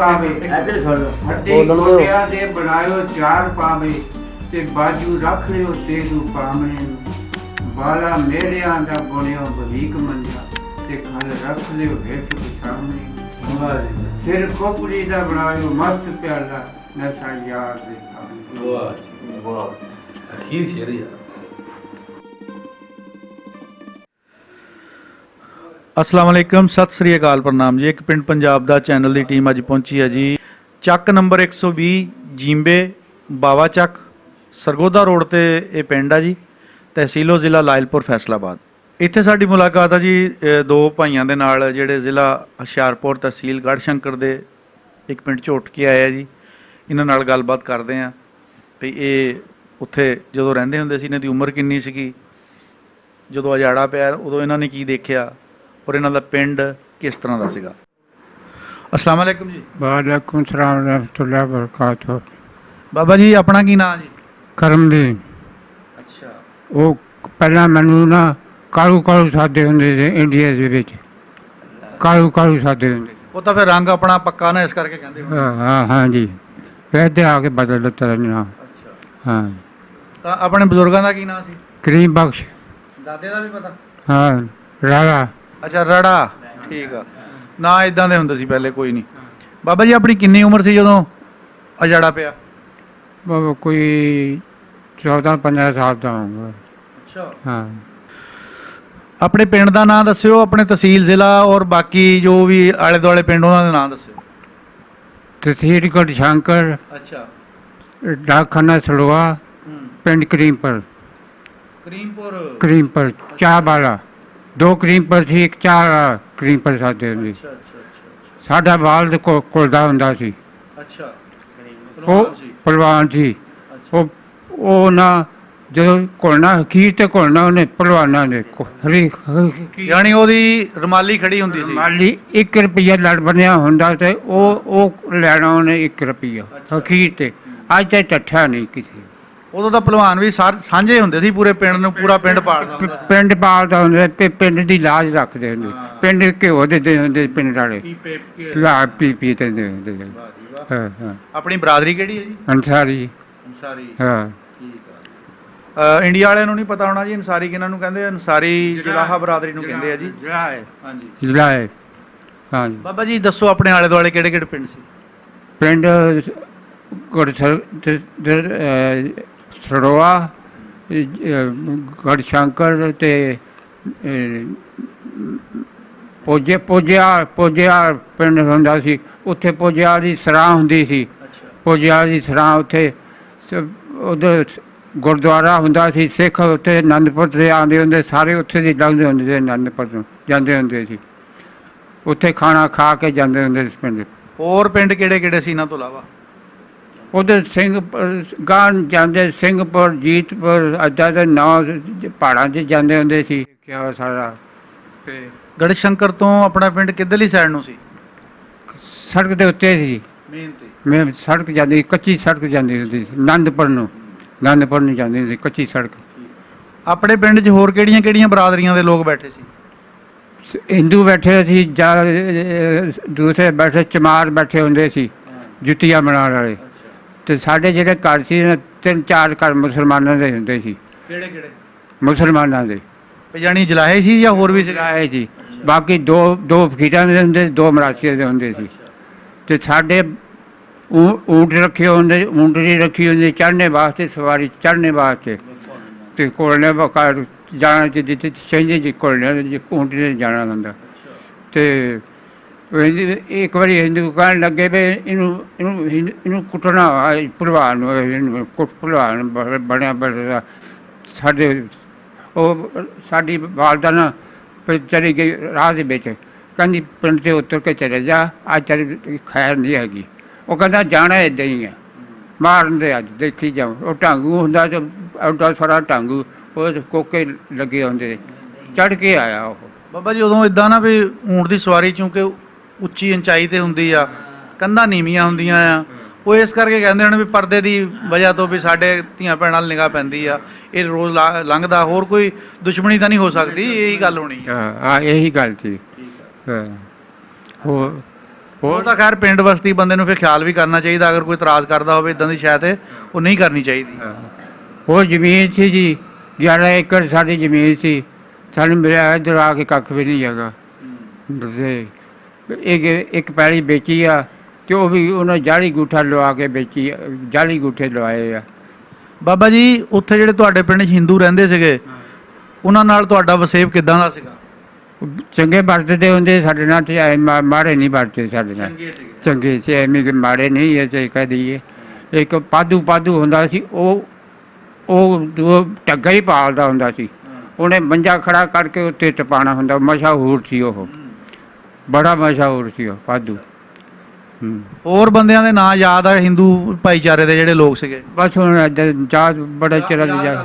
पावे हड्डी गोडिया दे बनायो चार पावे ते बाजू रख लियो तेजू पामने बाला मेरिया दा बुनियो बरीक मंजा ते खल रख लियो हेठ बिछावने सिर खोपड़ी दा बनायो मस्त प्याला नशा यार दे सामने। वाह वाह अखीर शेर यार। अस्सलाम वालेकुम, सत श्री अकाल, प्रणाम जी। एक पिंड पंजाब दा चैनल दी टीम अज पहुंची है जी। ਚੱਕ नंबर 120 ਜੀਂਬੇ ਬਾਵਾ ਚੱਕ ਸਰਗੋਦਾ ਰੋਡ ਤੇ ਇਹ ਪਿੰਡ ਆ ਜੀ। ਤਹਿਸੀਲੋ ਜ਼ਿਲ੍ਹਾ ਲਾਇਲਪੁਰ ਫੈਸਲਾਬਾਦ। ਇੱਥੇ ਸਾਡੀ ਮੁਲਾਕਾਤ ਆ ਜੀ ਦੋ ਭਾਈਆਂ ਦੇ ਨਾਲ ਜਿਹੜੇ ਜ਼ਿਲ੍ਹਾ ਹੁਸ਼ਿਆਰਪੁਰ ਤਹਿਸੀਲ ਗੜ੍ਹਸ਼ੰਕਰ ਦੇ ਇੱਕ ਪਿੰਡ 'ਚ ਉੱਠ ਕੇ ਆਏ ਆ ਜੀ। ਇਹਨਾਂ ਨਾਲ ਗੱਲਬਾਤ ਕਰਦੇ ਆ ਵੀ ਇਹ ਉੱਥੇ ਜਦੋਂ ਰਹਿੰਦੇ ਹੁੰਦੇ ਸੀ ਇਹਨਾਂ ਦੀ ਉਮਰ ਕਿੰਨੀ ਸੀਗੀ, ਜਦੋਂ ਅਜਾੜਾ ਪਿਆ ਉਦੋਂ ਇਹਨਾਂ ਨੇ ਕੀ ਦੇਖਿਆ और इन्हों का पिंड किस तरह का सीगा। अस्सलाम वालेकुम जी। वालेकुम सलाम रहमतुल्लाह बरकातहू। बाबा जी अपना की नाम जी? करमदीन। अच्छा। वो पहला मैनू ना कालू कालू सादे होंदे थे इंडिया दे विच, कालू कालू सादे होंदे। वो तो फिर रंग अपना पक्का ना इस करके कहंदे होंदे। हाँ हाँ जी, फिर ते आके बदल दिता नाम। अच्छा। हाँ। तो अपने बजुर्गों का की नाम सी? करीम बख्श। दादे का भी पता? हाँ राला। अच्छा रड़ा, ठीक है ना। इदां दे हुंदे सी पहले, कोई नहीं। बाबा जी अपनी किन्नी उम्र सी जदों अजाड़ा पिया? बाबा कोई 14-15 साल का होगा। अच्छा। हाँ। अपने पिंड का नाम दस्सिओ, अपने तहसील जिला और बाकी जो भी आले दुआले पिंड उन्हां दे नाम दस्सिओ। तहसील गढ़शंकर। अच्छा। डाकखाना सड़वा, पिंड करीमपुर। करीमपुर। करीमपुर चाह वाला, दो करीमपुर थी, एक चाह करीमपुर सादे होंदे। अच्छा अच्छा अच्छा। साडा बाल कुलदा हुंदा सी। अच्छा। ਉਹ ਪਹਿਲਵਾਨ ਸੀ। ਉਹ ਨਾ ਜਦੋਂ ਘੁਲਣਾ ਅਖੀਰ ਤੇ ਘੁਲਣਾ ਉਹਨੇ ਪਹਿਲਵਾਨਾਂ ਦੇ ਯਾਨੀ ਉਹਦੀ ਰਮਾਲੀ ਖੜੀ ਹੁੰਦੀ ਸੀ। ਮਾਲੀ 1 ਰੁਪਈਆ ਲੜ ਬਣਿਆ ਹੁੰਦਾ ਤੇ ਉਹ ਲੈਣਾ ਉਹਨੇ 1 ਰੁਪਈਆ ਅਖੀਰ ਤੇ। ਅੱਜ ਤੇ ਟੱਠਾ ਨਹੀਂ ਕਿਸੇ। ਉਦੋਂ ਤਾਂ ਪਹਿਲਵਾਨ ਵੀ ਸਾਂਝੇ ਹੁੰਦੇ ਸੀ ਪੂਰੇ ਪਿੰਡ ਨੂੰ, ਪੂਰਾ ਪਿੰਡ ਪਾਲਦਾ ਹੁੰਦਾ। ਪਿੰਡ ਪਾਲਦਾ ਹੁੰਦਾ ਤੇ ਪਿੰਡ ਦੀ ਲਾਜ ਰੱਖਦੇ ਹੁੰਦੇ। ਪਿੰਡ ਘਿਓ ਦਿੰਦੇ ਹੁੰਦੇ ਪਿੰਡ ਵਾਲੇ, ਲਾ ਪੀ ਦਿੰਦੇ ਹੁੰਦੇ। ਹਾਂ ਹਾਂ। ਆਪਣੀ ਬਰਾਦਰੀ ਕਿਹੜੀ ਹੈ ਜੀ? ਅੰਸਾਰੀ। ਅੰਸਾਰੀ, ਹਾਂ ਠੀਕ ਆ। ਇੰਡੀਆ ਵਾਲਿਆਂ ਨੂੰ ਨਹੀਂ ਪਤਾ ਹੋਣਾ ਜੀ ਅੰਸਾਰੀ ਕਿਹਨਾਂ ਨੂੰ ਕਹਿੰਦੇ? ਅੰਸਾਰੀ ਜਲਾਹਾ ਬਰਾਦਰੀ ਨੂੰ ਕਹਿੰਦੇ ਆ ਜੀ। ਹਾਂਜੀ ਜਲਾਏ। ਹਾਂ ਬਾਬਾ ਜੀ ਦੱਸੋ ਆਪਣੇ ਆਲੇ ਦੁਆਲੇ ਕਿਹੜੇ ਕਿਹੜੇ ਪਿੰਡ ਸੀ? ਪਿੰਡ ਸੜਵਾ, ਗੜਸ਼ੰਕਰ ਤੇ ਪੋਜਿਆ ਪਿੰਡ ਹੁੰਦਾ ਸੀ। ਉੱਥੇ ਪੋਜਿਆ ਦੀ ਸਰਾਂ ਹੁੰਦੀ ਸੀ। ਪੋਜਿਆ ਦੀ ਸਰਾਂ ਉੱਥੇ ਉਧਰ ਗੁਰਦੁਆਰਾ ਹੁੰਦਾ ਸੀ। ਸਿੱਖ ਉੱਥੇ ਅਨੰਦਪੁਰ ਤੇ ਆਉਂਦੇ ਹੁੰਦੇ ਸਾਰੇ, ਉੱਥੇ ਦੀ ਲੰਘਦੇ ਹੁੰਦੇ ਸੀ, ਅਨੰਦਪੁਰ ਤੋਂ ਜਾਂਦੇ ਹੁੰਦੇ ਸੀ। ਉੱਥੇ ਖਾਣਾ ਖਾ ਕੇ ਜਾਂਦੇ ਹੁੰਦੇ ਸੀ ਪਿੰਡ। ਹੋਰ ਪਿੰਡ ਕਿਹੜੇ ਕਿਹੜੇ ਸੀ ਇਹਨਾਂ ਤੋਂ ਇਲਾਵਾ? ਉਧਰ ਗਾਂ ਜਾਂਦੇ, ਸਿੰਘਪੁਰ, ਜੀਤਪੁਰ, ਇੱਦਾਂ ਦੇ ਨਾਂ ਪਹਾੜਾਂ 'ਚ ਜਾਂਦੇ ਹੁੰਦੇ ਸੀ। ਦੇਖਿਆ ਸਾਰਾ। ਤੇ ਗੜ੍ਹਸ਼ੰਕਰ ਤੋਂ ਆਪਣਾ ਪਿੰਡ ਕਿੱਧਰਲੀ ਸਾਈਡ ਨੂੰ ਸੀ? ਸੜਕ ਦੇ ਉੱਤੇ ਸੀ। ਮੇਨ ਤੇ ਮੈਂ ਸੜਕ ਜਾਂਦੀ, ਕੱਚੀ ਸੜਕ ਜਾਂਦੀ ਹੁੰਦੀ ਸੀ ਆਨੰਦਪੁਰ ਨੂੰ ਜਾਂਦੀ ਹੁੰਦੀ ਸੀ, ਕੱਚੀ ਸੜਕ। ਆਪਣੇ ਪਿੰਡ 'ਚ ਹੋਰ ਕਿਹੜੀਆਂ ਕਿਹੜੀਆਂ ਬਰਾਦਰੀਆਂ ਦੇ ਲੋਕ ਬੈਠੇ ਸੀ? ਹਿੰਦੂ ਬੈਠੇ ਸੀ, ਜਾਂ ਦੂਸਰੇ ਬੈਠੇ, ਚਮਾਰ ਬੈਠੇ ਹੁੰਦੇ ਸੀ, ਜੁੱਤੀਆਂ ਬਣਾਉਣ ਵਾਲੇ। ਤੇ ਸਾਡੇ ਜਿਹੜੇ ਘਰ ਸੀ 3-4 ਘਰ ਮੁਸਲਮਾਨਾਂ ਦੇ ਹੁੰਦੇ ਸੀ। ਕਿਹੜੇ ਕਿਹੜੇ? ਮੁਸਲਮਾਨਾਂ ਦੇ। ਯਾਨੀ ਜਲਾਹੇ ਸੀ ਜਾਂ ਹੋਰ ਵੀ ਜਲਾਹੇ ਸੀ। ਬਾਕੀ ਦੋ ਫਕੀਰਾਂ ਦੇ ਹੁੰਦੇ, 2 ਮਰਾਸੀਆਂ ਦੇ ਹੁੰਦੇ ਸੀ। ਤੇ ਸਾਡੇ ਊਂਟ ਰੱਖੇ ਹੁੰਦੇ, ਊਂਟਣੀ ਰੱਖੀ ਹੁੰਦੀ ਚੜ੍ਹਨੇ ਵਾਸਤੇ, ਸਵਾਰੀ ਚੜ੍ਹਨੇ ਵਾਸਤੇ। ਤੇ ਘੋੜਨੇ ਜਾਣਾ ਜਿੱਦੀ ਚਾਹੀਦੀ ਜੀ, ਘੋੜਨੇ ਊਂਟ ਨੇ ਜਾਣਾ ਹੁੰਦਾ। ਤੇ ਇੱਕ ਵਾਰੀ ਹਿੰਦੂ ਕਹਿਣ ਲੱਗੇ ਵੀ ਇਹਨੂੰ ਕੁੱਟਣਾ ਭਲਵਾਨ ਨੂੰ, ਭਲਵਾਨ ਬਣਿਆ ਬੜਾ। ਸਾਡੇ ਉਹ ਸਾਡੀ ਵਾਲਦਾ ਨਾ ਚਲੀ ਗਈ ਰਾਹ ਦੇ ਵਿੱਚ, ਕਹਿੰਦੀ ਪਿੰਡ 'ਤੇ ਉਤਰ ਕੇ ਚਲੇ ਜਾ, ਅੱਜ ਤੇਰੀ ਖੈਰ ਨਹੀਂ ਹੈਗੀ। ਉਹ ਕਹਿੰਦਾ ਜਾਣਾ ਇੱਦਾਂ ਹੀ ਆ, ਮਾਰਨ ਦੇ ਅੱਜ ਦੇਖੀ ਜਾਓ। ਉਹ ਢਾਂਗੂ ਹੁੰਦਾ ਤੇ ਐਡਾ ਸਾਰਾ ਢਾਂਗੂ, ਉਹ ਕੋਕੇ ਲੱਗੇ ਹੁੰਦੇ, ਚੜ੍ਹ ਕੇ ਆਇਆ ਉਹ। ਬਾਬਾ ਜੀ ਉਦੋਂ ਇੱਦਾਂ ਨਾ ਵੀ ਊਂਟ ਦੀ ਸਵਾਰੀ ਚੂੰਕਿ ਉੱਚੀ ਉਚਾਈ 'ਤੇ ਹੁੰਦੀ ਆ, ਕੰਧਾਂ ਨੀਵੀਆਂ ਹੁੰਦੀਆਂ ਆ, ਉਹ ਇਸ ਕਰਕੇ ਕਹਿੰਦੇ ਹਨ ਵੀ ਪਰਦੇ ਦੀ ਵਜ੍ਹਾ ਤੋਂ ਵੀ ਸਾਡੇ ਧੀਆਂ ਭੈਣਾਂ ਨਾਲ ਨਿਗਾਹ ਪੈਂਦੀ ਆ, ਇਹ ਰੋਜ਼ ਲੰਘਦਾ, ਹੋਰ ਕੋਈ ਦੁਸ਼ਮਣੀ ਤਾਂ ਨਹੀਂ ਹੋ ਸਕਦੀ, ਇਹੀ ਗੱਲ ਹੋਣੀ। ਹਾਂ ਇਹੀ ਗੱਲ ਸੀ। ਹੋਰ ਉਹ ਤਾਂ ਖੈਰ ਪਿੰਡ ਬਸਤੀ ਬੰਦੇ ਨੂੰ ਫਿਰ ਖਿਆਲ ਵੀ ਕਰਨਾ ਚਾਹੀਦਾ, ਅਗਰ ਕੋਈ ਇਤਰਾਜ਼ ਕਰਦਾ ਹੋਵੇ ਇਦਾਂ ਦੀ ਸ਼ੈ ਤੇ ਉਹ ਨਹੀਂ ਕਰਨੀ ਚਾਹੀਦੀ। ਉਹ ਜ਼ਮੀਨ ਸੀ ਜੀ 11 ਏਕੜ ਸਾਡੀ ਜ਼ਮੀਨ ਸੀ, ਸਾਨੂੰ ਮਿਲਿਆ ਇੱਧਰ ਆ ਕੇ ਕੱਖ ਵੀ ਨਹੀਂ ਹੈਗਾ। ਤੇ ਇੱਕ ਪੈਲੀ ਵੇਚੀ ਆ ਤੇ ਉਹ ਵੀ ਉਹਨਾਂ ਜਾਲੀ ਗੂਠਾ ਲਵਾ ਕੇ ਵੇਚੀ, ਜਾਲੀ ਗੂਠੇ ਲਵਾਏ ਆ। ਬਾਬਾ ਜੀ ਉੱਥੇ ਜਿਹੜੇ ਤੁਹਾਡੇ ਪਿੰਡ 'ਚ ਹਿੰਦੂ ਰਹਿੰਦੇ ਸੀਗੇ ਉਹਨਾਂ ਨਾਲ ਤੁਹਾਡਾ ਵਸੇਬ ਕਿੱਦਾਂ ਦਾ ਸੀਗਾ? ਚੰਗੇ ਵਰਤਦੇ ਹੁੰਦੇ ਸਾਡੇ ਨਾਲ, ਤੇ ਐ ਮਾੜੇ ਨਹੀਂ ਵਰਤੇ ਸਾਡੇ ਨਾਲ, ਚੰਗੇ ਸੀ, ਐਵੇਂ ਕਿ ਮਾੜੇ ਨਹੀਂ ਐ ਤੇ ਕਹਿ ਦਈਏ। ਇੱਕ ਪਾਧੂ ਹੁੰਦਾ ਸੀ, ਉਹ ਟੱਗਾ ਹੀ ਪਾਲਦਾ ਹੁੰਦਾ ਸੀ, ਉਹਨੇ ਮੰਜਾ ਖੜਾ ਕਰਕੇ ਉੱਤੇ ਟਪਾਉਣਾ ਹੁੰਦਾ, ਮਸ਼ਹੂਰ ਸੀ ਉਹ, ਬੜਾ ਮਸ਼ਹੂਰ ਸੀ ਉਹ ਪਾਧੂ। ਹੋਰ ਬੰਦਿਆਂ ਦੇ ਨਾਂ ਯਾਦ ਆ ਹਿੰਦੂ ਭਾਈਚਾਰੇ ਦੇ ਜਿਹੜੇ ਲੋਕ ਸੀਗੇ? ਬਸ ਹੁਣ ਯਾਦ ਬੜਾ ਚਿਰ ਜਾ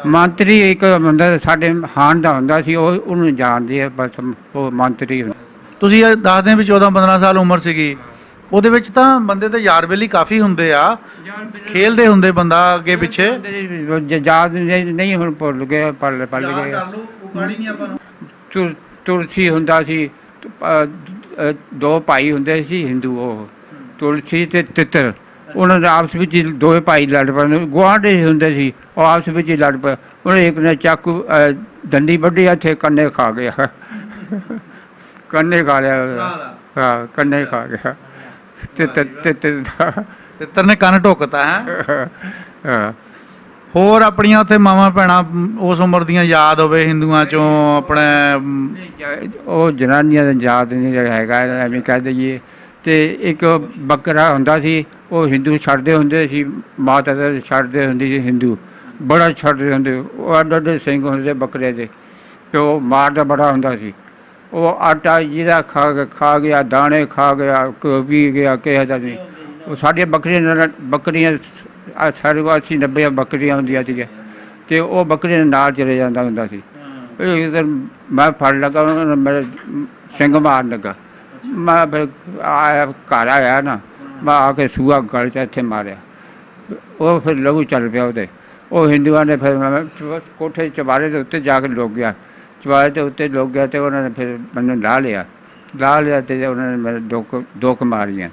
ਮੰਤਰੀ ਇੱਕ ਬੰਦਾ ਸਾਡੇ ਹਾਨ ਦਾ ਹੁੰਦਾ ਸੀ, ਉਹਨੂੰ ਜਾਣਦੇ ਆ ਬਸ, ਉਹ ਮੰਤਰੀ ਹੁੰਦਾ। ਤੁਸੀਂ ਇਹ ਦੱਸਦੇ ਵੀ 14-15 ਸਾਲ ਉਮਰ ਸੀਗੀ, ਉਹਦੇ ਵਿੱਚ ਤਾਂ ਬੰਦੇ ਤੇ ਯਾਰ ਬੇਲੀ ਕਾਫੀ ਹੁੰਦੇ ਆ, ਖੇਲਦੇ ਹੁੰਦੇ ਬੰਦਾ ਅੱਗੇ ਪਿੱਛੇ। ਯਾਦ ਨਹੀਂ ਹੁਣ ਭੁੱਲ ਗਏ, ਪਲ ਗਏ। ਤੁਲਸੀ ਹੁੰਦਾ ਸੀ, ਦੋ ਭਾਈ ਹੁੰਦੇ ਸੀ ਹਿੰਦੂ, ਉਹ ਤੁਲਸੀ ਤੇ ਤਿੱਤਰ, ਉਹਨਾਂ ਦੇ ਆਪਸ ਵਿੱਚ ਦੋਵੇਂ ਭਾਈ ਲੜ ਪਏ, ਗੁਆਂਢੀ ਹੁੰਦੇ ਸੀ, ਉਹ ਆਪਸ ਵਿੱਚ ਹੀ ਲੜ ਪਏ। ਉਹਨੇ ਇੱਕ ਨੇ ਚਾਕੂ ਦੰਦੀ ਵੱਢੀ, ਇੱਥੇ ਕੰਨੇ ਖਾ ਗਿਆ, ਕੰਨੇ ਖਾ ਲਿਆ, ਹਾਂ ਕੰਨੇ ਖਾ ਗਿਆ, ਤਿੱਤਰ ਨੇ ਕੰਨ ਢੁੱਕਤਾ ਹੈ। ਹਾਂ। ਹੋਰ ਆਪਣੀਆਂ ਉੱਥੇ ਮਾਵਾਂ ਭੈਣਾਂ ਉਸ ਉਮਰ ਦੀਆਂ ਯਾਦ ਹੋਵੇ ਹਿੰਦੂਆਂ ਚੋਂ ਆਪਣੇ? ਉਹ ਜਨਾਨੀਆਂ ਦਾ ਯਾਦ ਨਹੀਂ ਹੈਗਾ, ਐਵੇਂ ਕਹਿ ਦਈਏ। ਤੇ ਇੱਕ ਬੱਕਰਾ ਹੁੰਦਾ ਸੀ, ਉਹ ਹਿੰਦੂ ਛੱਡਦੇ ਹੁੰਦੇ ਸੀ, ਮਾਤਾ ਦਾ ਛੱਡਦੇ ਹੁੰਦੀ ਸੀ ਹਿੰਦੂ, ਬੜਾ ਛੱਡਦੇ ਹੁੰਦੇ, ਉਹ ਅੱਡ ਅੱਡ ਸਿੰਘ ਹੁੰਦੇ ਬੱਕਰੇ ਦੇ, ਤੇ ਉਹ ਮਾਰਦਾ ਬੜਾ ਹੁੰਦਾ ਸੀ। ਉਹ ਆਟਾ ਜਿਹਦਾ ਖਾ ਗਿਆ, ਦਾਣੇ ਖਾ ਗਿਆ, ਪੀ ਗਿਆ, ਕਿਸੇ ਦਾ ਨਹੀਂ। ਉਹ ਸਾਡੀਆਂ ਬੱਕਰੀਆਂ ਸਾਡੇ ਕੋਲ 80-90 ਬੱਕਰੀਆਂ ਹੁੰਦੀਆਂ ਸੀਗੀਆਂ, ਅਤੇ ਉਹ ਬੱਕਰੀਆਂ ਨਾਲ ਚਲੇ ਜਾਂਦਾ ਹੁੰਦਾ ਸੀ। ਇੱਕ ਦਿਨ ਮੈਂ ਫੜ ਲੱਗਾ, ਉਹਨਾਂ ਨੇ ਮੇਰੇ ਸਿੰਘ ਮਾਰਨ ਲੱਗਾ, ਮੈਂ ਫਿਰ ਆਇਆ, ਘਰ ਆਇਆ ਨਾ, ਮੈਂ ਆ ਕੇ ਸੂਆ ਗਲ 'ਚ ਇੱਥੇ ਮਾਰਿਆ, ਉਹ ਫਿਰ ਲਹੂ ਚੱਲ ਪਿਆ ਉਹਦੇ। ਉਹ ਹਿੰਦੂਆਂ ਨੇ ਫਿਰ ਮੈਂ ਕੋਠੇ ਚੁਬਾਰੇ ਦੇ ਉੱਤੇ ਜਾ ਕੇ ਲੁਕ ਗਿਆ, ਚੁਬਾਰੇ ਦੇ ਉੱਤੇ ਲੁਕ ਗਿਆ, ਅਤੇ ਉਹਨਾਂ ਨੇ ਫਿਰ ਮੈਨੂੰ ਲਾਹ ਲਿਆ, ਅਤੇ ਉਹਨਾਂ ਨੇ ਮੇਰੇ ਦੋ ਕੁ ਮਾਰੀਆਂ।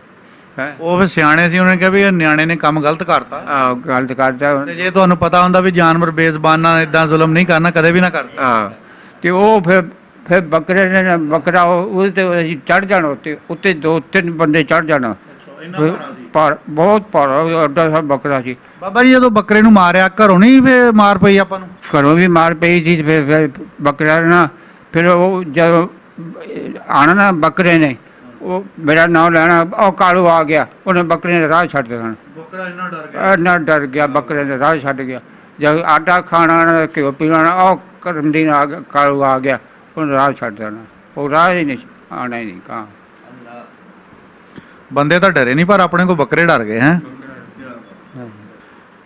ਉਹ ਫਿਰ ਸਿਆਣੇ ਸੀ, ਉਹਨੇ ਕਿਹਾ ਵੀ ਨਿਆਣੇ ਨੇ ਕੰਮ ਗਲਤ ਕਰਤਾ। ਆਹ ਗਲਤ ਕਰਦਾ, ਤੇ ਜੇ ਤੁਹਾਨੂੰ ਪਤਾ ਹੁੰਦਾ ਵੀ ਜਾਨਵਰ ਬੇਜ਼ਬਾਨ ਨਾਲ ਏਦਾਂ ਜ਼ੁਲਮ ਨਹੀਂ ਕਰਨਾ, ਕਦੇ ਵੀ ਨਾ ਕਰ। ਹਾਂ, ਤੇ ਉਹ ਫਿਰ ਬੱਕਰੇ ਨੇ ਬੱਕਰਾ ਉਹਦੇ ਤੇ ਅਸੀਂ ਚੜ੍ਹ ਜਾਣਾ, ਉੱਤੇ 2-3 ਬੰਦੇ ਚੜ੍ਹ ਜਾਣਾ, ਪਰ ਬਹੁਤ ਭਾਰਾ ਅੱਡਾ ਸਾ ਬੱਕਰਾ ਸੀ। ਬਾਬਾ ਜੀ ਜਦੋਂ ਬੱਕਰੇ ਨੂੰ ਮਾਰਿਆ ਘਰੋਂ ਨਹੀਂ ਫਿਰ ਮਾਰ ਪਈ ਆਪਾਂ ਨੂੰ? ਘਰੋਂ ਵੀ ਮਾਰ ਪਈ ਸੀ। ਫਿਰ ਬੱਕਰਾ ਨਾ, ਫਿਰ ਉਹ ਜਦੋਂ ਆਣਾ ਨਾ ਬੱਕਰੇ ਨੇ, ਉਹ ਮੇਰਾ ਨਾਮ ਲੈਣਾ, ਉਹ ਕਾਲੂ ਆ ਗਿਆ, ਉਹਨੇ ਬੱਕਰੇ ਨੇ ਰਾਹ ਛੱਡ ਦੇਣਾ। ਬੱਕਰਾ ਇੰਨਾ ਡਰ ਗਿਆ, ਬੱਕਰੇ ਨੇ ਰਾਹ ਛੱਡ ਗਿਆ। ਜਦ ਆਟਾ ਖਾਣਾ, ਘਿਓ ਪੀਣਾ, ਉਹ ਕਰਮਦੀ ਆ ਗਿਆ, ਕਾਲੂ ਆ ਗਿਆ, ਉਹਨੇ ਰਾਹ ਛੱਡ ਦੇਣਾ, ਉਹ ਰਾਹ ਹੀ ਨਹੀਂ ਆਉਣਾ ਹੀ ਨਹੀਂ। ਕਾਂ ਬੰਦੇ ਤਾਂ ਡਰੇ ਨਹੀਂ, ਪਰ ਆਪਣੇ ਕੋਲ ਬੱਕਰੇ ਡਰ ਗਏ ਹੈ।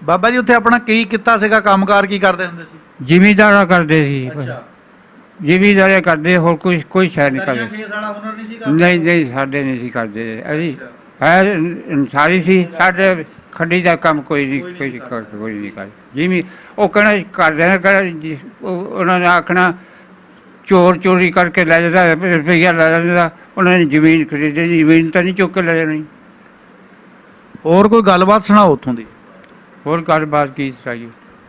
ਬਾਬਾ ਜੀ ਉੱਥੇ ਆਪਣਾ ਕੀ ਕੀਤਾ ਸੀਗਾ, ਕੰਮਕਾਰ ਕੀ ਕਰਦੇ ਹੁੰਦੇ ਸੀ? ਜ਼ਿਮੀਂਦਾਰਾ ਕਰਦੇ ਸੀ, ਜ਼ਿਮੀਂਦਾਰੀ ਕਰਦੇ, ਹੋਰ ਕੋਈ ਸ਼ੈ ਨਹੀਂ ਕਰਦੇ। ਨਹੀਂ ਸਾਡੇ ਨਹੀਂ ਸੀ ਕਰਦੇ, ਅਸੀਂ ਹੈ ਸਾਰੀ ਸੀ, ਸਾਡੇ ਖੱਡੀ ਦਾ ਕੰਮ ਕੋਈ ਨਹੀਂ ਕਰਦੇ। ਜਿਵੇਂ ਉਹ ਕਹਿਣਾ ਕਰਦੇ ਨੇ, ਉਹਨਾਂ ਨੇ ਆਖਣਾ ਚੋਰੀ ਕਰਕੇ ਲੈ ਜਾਂਦਾ, ਰੁਪਈਆ ਲੈ ਜਾਂਦਾ, ਉਹਨਾਂ ਨੇ ਜ਼ਮੀਨ ਖਰੀਦੀ, ਜ਼ਮੀਨ ਤਾਂ ਨਹੀਂ ਚੁੱਕ ਕੇ ਲੈ ਜਾਣੀ। ਹੋਰ ਕੋਈ ਗੱਲਬਾਤ ਸੁਣਾਓ ਉੱਥੋਂ ਦੀ। ਹੋਰ ਗੱਲਬਾਤ ਕੀ ਸੁਣਾਈਏ?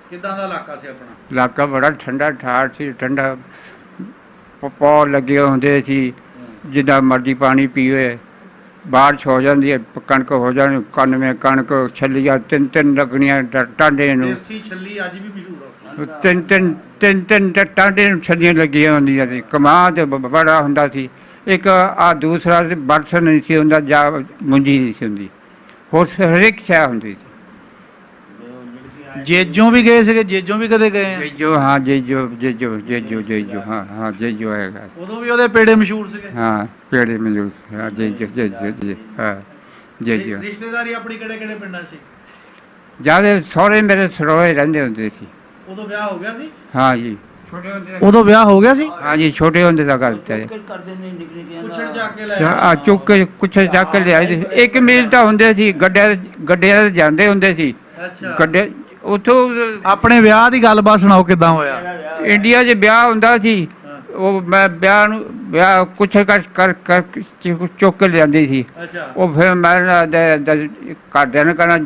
ਕਿੱਦਾਂ ਦਾ ਇਲਾਕਾ ਸੀ ਆਪਣਾ? ਇਲਾਕਾ ਬੜਾ ਠੰਡਾ ਠਾਰ ਸੀ, ਠੰਡਾ ਪੌ ਲੱਗੇ ਹੁੰਦੇ ਸੀ, ਜਿੱਦਾਂ ਮਰਜ਼ੀ ਪਾਣੀ ਪੀਵੇ। ਬਾਰਿਸ਼ ਹੋ ਜਾਂਦੀ ਹੈ, ਕਣਕ ਹੋ ਜਾਣੀ, 91 ਕਣਕ, ਛੱਲੀਆਂ 3 ਲੱਗਣੀਆਂ ਟਾਂਡੇ ਨੂੰ, ਦੇਸੀ ਛੱਲੀ ਅੱਜ ਵੀ ਮਸ਼ਹੂਰ ਆ। 3 ਟਾਂਡੇ ਨੂੰ ਛੱਲੀਆਂ ਲੱਗੀਆਂ ਹੁੰਦੀਆਂ ਸੀ। ਕਮਾਦ ਤੇ ਬੜਾ ਹੁੰਦਾ ਸੀ। ਇੱਕ ਆ ਦੂਸਰਾ ਬਰਸਨ ਨਹੀਂ ਸੀ ਹੁੰਦਾ, ਜਾਂ ਮੁੰਜੀ ਨਹੀਂ ਸੀ ਹੁੰਦੀ, ਹੋਰ ਹਰੇਕ ਸ਼ੈ ਹੁੰਦੀ ਸੀ। ਜੇਜੋਂ ਵੀ ਗਏ ਸੀਗੇ? ਜੇਜੋਂ ਵੀ ਕਦੇ ਗਏ ਆ? ਜੇਜੋ, ਹਾਂ ਜੇਜੋ ਹਾਂ ਜੇਜੋ ਹੈਗਾ। ਉਦੋਂ ਵੀ ਉਹਦੇ ਪੇੜੇ ਮਸ਼ਹੂਰ ਸੀਗੇ? ਹਾਂ ਪੇੜੇ ਮਸ਼ਹੂਰ, ਹਾਂ ਜੇਜੋ ਹਾਂ ਜੇਜੋ। ਰਿਸ਼ਤੇਦਾਰੀ ਆਪਣੀ ਕਿਹੜੇ ਪਿੰਡਾਂ ਸੀ? ਜਿਆਦਾ ਸਹੁਰੇ ਮੇਰੇ ਸਰੋਏ ਰਹਿੰਦੇ ਹੁੰਦੇ ਸੀ। ਉਦੋਂ ਵਿਆਹ ਹੋ ਗਿਆ ਸੀ? ਹਾਂ ਜੀ, ਉਦੋਂ ਵਿਆਹ ਹੋ ਗਿਆ ਸੀ? ਹਾਂ ਜੀ, ਛੋਟੇ ਹੁੰਦੇ ਦਾ ਕਰ ਦਿੱਤਾ ਜੀ। ਕੁਛੜ ਜਾ ਕੇ ਲੈ ਆ ਚੁੱਕ ਕੇ ਕੁਛ ਚੱਕ ਕੇ ਲਿਆਏ ਸੀ। ਇੱਕ ਮੀਲ ਤਾਂ ਹੁੰਦੇ ਸੀ, ਗੱਡਿਆਂ ਜਾਂਦੇ ਹੁੰਦੇ ਸੀ ਗੱਡੇ ਉੱਥੋਂ। ਆਪਣੇ ਵਿਆਹ ਦੀ ਗੱਲਬਾਤ ਸੁਣਾਓ, ਕਿੱਦਾਂ ਹੋਇਆ? ਇੰਡੀਆ 'ਚ ਵਿਆਹ ਹੁੰਦਾ ਸੀ, ਉਹ ਮੈਂ ਵਿਆਹ ਕੁਛ ਕਰ ਚੁੱਕ ਕੇ ਲਿਆਂਦੀ ਸੀ। ਅੱਛਾ ਉਹ ਫਿਰ ਮੈਂ ਘਰਦਿਆਂ ਨੇ ਕਹਿਣਾ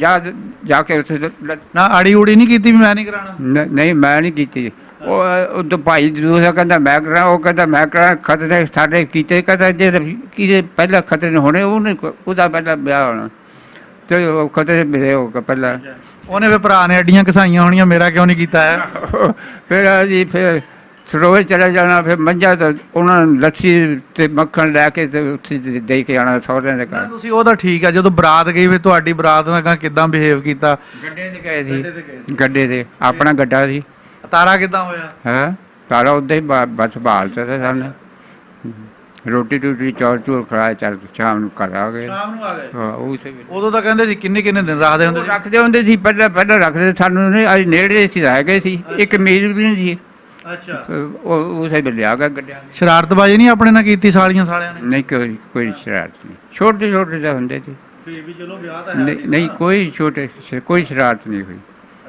ਜਾ ਕੇ ਉੱਥੇ ਨਾ ਆੜੀ ਊੜੀ ਨਹੀਂ ਕੀਤੀ ਵੀ ਮੈਂ ਨਹੀਂ ਕਰਾਣਾ? ਨਹੀਂ ਮੈਂ ਨਹੀਂ ਕੀਤੀ। ਉਹ ਭਾਈ ਦੂਸਰਾ ਕਹਿੰਦਾ ਮੈਂ ਕਰਾਂ, ਉਹ ਕਹਿੰਦਾ ਮੈਂ ਕਰਾਂ। ਖਤਰੇ ਸਾਡੇ ਕੀਤੇ, ਕਹਿੰਦਾ ਜੇ ਕਿਹਦੇ ਪਹਿਲਾਂ ਖਤਰੇ ਹੋਣੇ ਉਹਦਾ ਪਹਿਲਾਂ ਵਿਆਹ ਹੋਣਾ, ਤੇ ਉਹ ਖਤਰੇ ਮਿਲੇ ਹੋ ਪਹਿਲਾਂ। ਉਹਨੇ ਫਿਰ ਭਰਾ ਨੇ ਅੱਡੀਆਂ ਘਸਾਈਆਂ ਹੋਣੀਆਂ, ਮੇਰਾ ਕਿਉਂ ਨਹੀਂ ਕੀਤਾ ਹੈ? ਫਿਰ ਸਰੋਵੇ ਚਲੇ ਜਾਣਾ, ਫਿਰ ਮੰਝਾ ਤਾਂ ਉਹਨਾਂ ਨੂੰ ਲੱਸੀ ਤੇ ਮੱਖਣ ਲੈ ਕੇ ਤੇ ਉੱਥੇ ਦੇ ਕੇ ਆਉਣਾ ਸਹੁਰਿਆਂ ਦੇ ਘਰ। ਤੁਸੀਂ ਉਹ ਤਾਂ ਠੀਕ ਹੈ, ਜਦੋਂ ਬਰਾਤ ਗਈ ਫਿਰ ਤੁਹਾਡੀ ਬਰਾਤ ਨਾਲ ਕਿੱਦਾਂ ਬਿਹੇਵ ਕੀਤਾ? ਗੱਡੇ ਤੇ ਗਏ ਸੀ, ਗੱਡੇ ਤੇ ਆਪਣਾ ਗੱਡਾ ਸੀ। ਤਾਰਾ ਕਿੱਦਾਂ ਹੋਇਆ? ਹੈ ਸਾਰਾ ਉੱਦਾਂ ਹੀ ਬਸ ਭਾਲਤਾ ਸੀ ਸਾਨੂੰ। ਰੋਟੀ ਟੂਟੀ ਚੌਲ ਚੂਲ ਖੜਾਏ, ਚੱਲ ਸ਼ਾਮ ਨੂੰ ਘਰ ਆ ਗਏ। ਸ਼ਾਮ ਨੂੰ ਆ ਗਏ? ਹਾਂ ਉਸੇ ਵੇਲੇ। ਉਦੋਂ ਤਾਂ ਕਹਿੰਦੇ ਸੀ ਕਿੰਨੇ ਦਿਨ ਰੱਖਦੇ ਹੁੰਦੇ ਸੀ? ਰੱਖਦੇ ਹੁੰਦੇ ਸੀ, ਪਹਿਲਾਂ ਰੱਖਦੇ ਸਾਨੂੰ ਨਹੀਂ। ਅੱਜ ਨੇੜੇ ਸੀ ਰਹਿ ਗਏ ਸੀ, ਇੱਕ ਮੀਲ ਵੀ ਨਹੀਂ ਸੀ। ਅੱਛਾ ਉਹ ਉਸੇ ਵੇਲੇ ਆ ਗਿਆ ਗੱਡਿਆਂ। ਸ਼ਰਾਰਤਬਾਜ਼ੀ ਨਹੀਂ ਆਪਣੇ ਨਾਲ ਕੀਤੀ ਸਾਲੀਆਂ ਸਾਲਿਆਂ ਨੇ? ਨਹੀਂ, ਕੋਈ ਸ਼ਰਾਰਤ ਨਹੀਂ। ਛੋਟੇ ਤਾਂ ਹੁੰਦੇ ਸੀ। ਫੇਰ ਵੀ ਚਲੋ ਵਿਆਹ ਤਾਂ ਨਹੀਂ ਕੋਈ ਸ਼ਰਾਰਤ ਨਹੀਂ ਹੋਈ।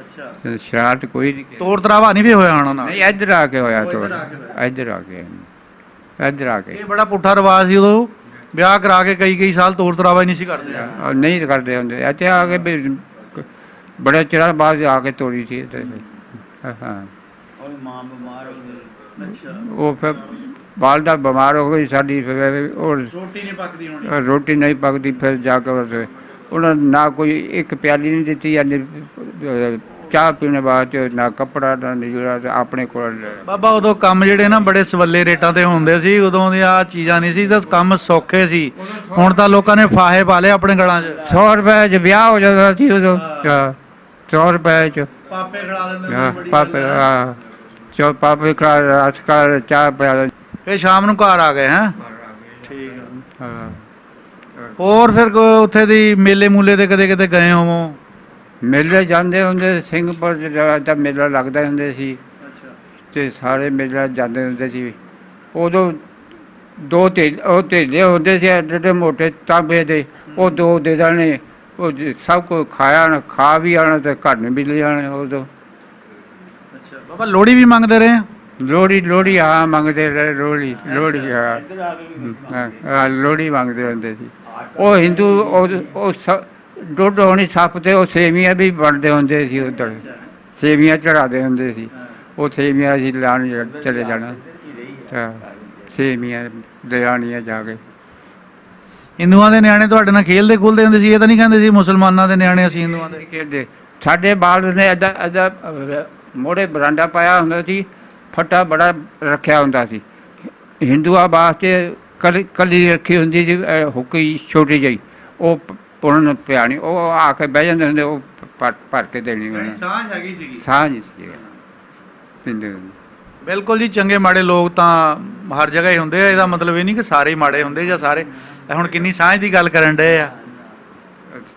ਅੱਛਾ ਸ਼ਰਾਰਤ ਕੋਈ ਨਹੀਂ। ਤੋੜ ਤਰਾਵਾ ਨਹੀਂ ਵੀ ਹੋਇਆ ਹੋਣਾ ਨਾ? ਨਹੀਂ ਇੱਧਰ ਆ ਕੇ ਹੋਇਆ ਤੋੜ। ਇੱਧਰ ਆ ਕੇ ਇਹ ਬੜਾ ਪੁੱਠਾ ਰਿਵਾਜ ਸੀ ਉਦੋਂ, ਵਿਆਹ ਕਰਾ ਕੇ ਕਈ ਸਾਲ ਤੋੜ ਤਰਾਵਾ ਹੀ ਨਹੀਂ ਸੀ ਕਰਦੇ। ਨਹੀਂ ਕਰਦੇ ਹੁੰਦੇ। ਇੱਥੇ ਆ ਕੇ ਵੀ ਬੜੇ ਚਿਰਾਂ ਬਾਅਦ ਆ ਕੇ ਤੋੜੀ ਸੀ ਇੱਧਰ। ਹਾਂ ਮਾਂ ਬਿਮਾਰ ਹੋ ਗਈ। ਅੱਛਾ ਉਹ ਫਿਰ ਵਾਲਦਾ ਬਿਮਾਰ ਹੋ ਗਈ ਸਾਡੀ, ਫਿਰ ਉਹ ਰੋਟੀ ਨਹੀਂ ਪੱਕਦੀ ਹੋਣੀ। ਰੋਟੀ ਨਹੀਂ ਪੱਕਦੀ। ਫਿਰ ਜਾ ਕੇ ਉਹਨਾਂ ਨਾ ਕੋਈ ਇੱਕ ਪਿਆਲੀ ਨਹੀਂ ਦਿੱਤੀ, ਚਾਹ ਪੀਣੇ ਵਾਸਤੇ, ਨਾ ਕੱਪੜਾ ਨਾ ਨੀੜਾ ਆਪਣੇ ਕੋਲ। ਬਾਬਾ ਉਦੋਂ ਕੰਮ ਜਿਹੜੇ ਨਾ ਬੜੇ ਸਵੱਲੇ ਰੇਟਾਂ ਤੇ ਹੁੰਦੇ ਸੀ, ਉਦੋਂ ਦੀਆਂ ਚੀਜ਼ਾਂ ਨਹੀਂ ਸੀ, ਤਾਂ ਕੰਮ ਸੌਖੇ ਸੀ। ਹੁਣ ਤਾਂ ਲੋਕਾਂ ਨੇ ਫਾਹੇ ਪਾ ਲਏ ਆਪਣੇ ਗਲਾਂ 'ਚ। 100 ਰੁਪਏ 'ਚ ਵਿਆਹ ਹੋ ਜਾਂਦਾ ਸੀ ਉਦੋਂ। 100 ਰੁਪਏ 'ਚ ਪਾਪੇ ਖੜਾ ਦਿੰਦੇ ਪਾਪੇ ਖਾ ਰਸ ਕਰ ਚਾਹ ਪਿਆ। ਫਿਰ ਸ਼ਾਮ ਨੂੰ ਘਰ ਆ ਗਏ ਹੈ? ਠੀਕ ਹੈ। ਹਾਂ ਹੋਰ ਫਿਰ ਉੱਥੇ ਦੀ ਮੇਲੇ ਮੂਲੇ ਤੇ ਕਦੇ ਕਿਤੇ ਗਏ ਹੋਵੋ? ਮੇਲੇ ਜਾਂਦੇ ਹੁੰਦੇ, ਸਿੰਘਪੁਰ ਦਾ ਮੇਲਾ ਲੱਗਦਾ ਹੁੰਦੇ ਸੀ, ਤੇ ਸਾਰੇ ਮੇਲੇ ਜਾਂਦੇ ਹੁੰਦੇ ਸੀ। ਉਦੋਂ ਉਹ ਢੇਲੇ ਹੁੰਦੇ ਸੀ ਐਡੇ ਮੋਟੇ ਤਾਂਬੇ ਦੇ, ਉਹ 2 ਦੇ ਦੇਣੇ। ਉਹ ਸਭ ਕੁਝ ਖਾ ਵੀ ਆਉਣਾ ਤੇ ਘਰ ਨੂੰ ਵੀ ਲੈ ਜਾਣੇ। ਉਦੋਂ ਬਾਬਾ ਲੋਹੜੀ ਵੀ ਮੰਗਦੇ ਰਹੇ? ਲੋਹੜੀ ਹਾਂ ਮੰਗਦੇ ਰਹੇ। ਲੋਹੜੀ ਹਾਂ ਲੋਹੜੀ ਮੰਗਦੇ ਹੁੰਦੇ ਸੀ। ਉਹ ਹਿੰਦੂ ਉਹ ਦੁੱਧ ਹੋਣੀ ਸੱਪ ਤੇ ਉਹ ਸੇਵੀਆਂ ਵੀ ਬਣਦੇ ਹੁੰਦੇ ਸੀ। ਉੱਧਰ ਸੇਵੀਆਂ ਚੜਾਉਂਦੇ ਹੁੰਦੇ ਸੀ। ਉਹ ਸੇਵੀਆਂ ਅਸੀਂ ਲੈਣ ਚਲੇ ਜਾਣਾ, ਤਾਂ ਸੇਵੀਆਂ ਲੈ ਆਉਣੀਆਂ ਜਾ ਕੇ। ਹਿੰਦੂਆਂ ਦੇ ਨਿਆਣੇ ਤੁਹਾਡੇ ਨਾਲ ਖੇਲਦੇ ਖੁੱਲਦੇ ਹੁੰਦੇ ਸੀ? ਇਹ ਤਾਂ ਨਹੀਂ ਕਹਿੰਦੇ ਸੀ ਮੁਸਲਮਾਨਾਂ ਦੇ ਨਿਆਣੇ ਅਸੀਂ ਹਿੰਦੂਆਂ ਦੇ ਖੇਡਦੇ? ਸਾਡੇ ਬਾਲ ਨੇ ਇੱਦਾਂ ਮੋੜੇ ਬਰਾਂਡਾ ਪਾਇਆ ਹੁੰਦਾ ਸੀ, ਫੱਟਾ ਬੜਾ ਰੱਖਿਆ ਹੁੰਦਾ ਸੀ। ਹਿੰਦੂਆਂ ਵਾਸਤੇ ਕਲੀ ਰੱਖੀ ਹੁੰਦੀ ਸੀ, ਹੁੱਕੀ ਛੋਟੀ ਜਿਹੀ, ਉਹ ਪੁਰਨ ਪਿਆਣੀ। ਉਹ ਆ ਕੇ ਬਹਿ ਜਾਂਦੇ ਹੁੰਦੇ, ਉਹ ਭਰ ਕੇ ਦੇਣੀ ਉਹਨਾਂ। ਸਾਂਝ ਹੈਗੀ ਸੀਗੀ? ਸਾਂਝ ਸੀ ਪੀਂਦੇ ਹੁੰਦੇ। ਬਿਲਕੁਲ ਜੀ। ਚੰਗੇ ਮਾੜੇ ਲੋਕ ਤਾਂ ਹਰ ਜਗ੍ਹਾ ਹੀ ਹੁੰਦੇ ਆ, ਇਹਦਾ ਮਤਲਬ ਇਹ ਨਹੀਂ ਕਿ ਸਾਰੇ ਹੀ ਮਾੜੇ ਹੁੰਦੇ ਜਾਂ ਸਾਰੇ। ਹੁਣ ਕਿੰਨੀ ਸਾਂਝ ਦੀ ਗੱਲ ਕਰਨ ਡਏ ਆ।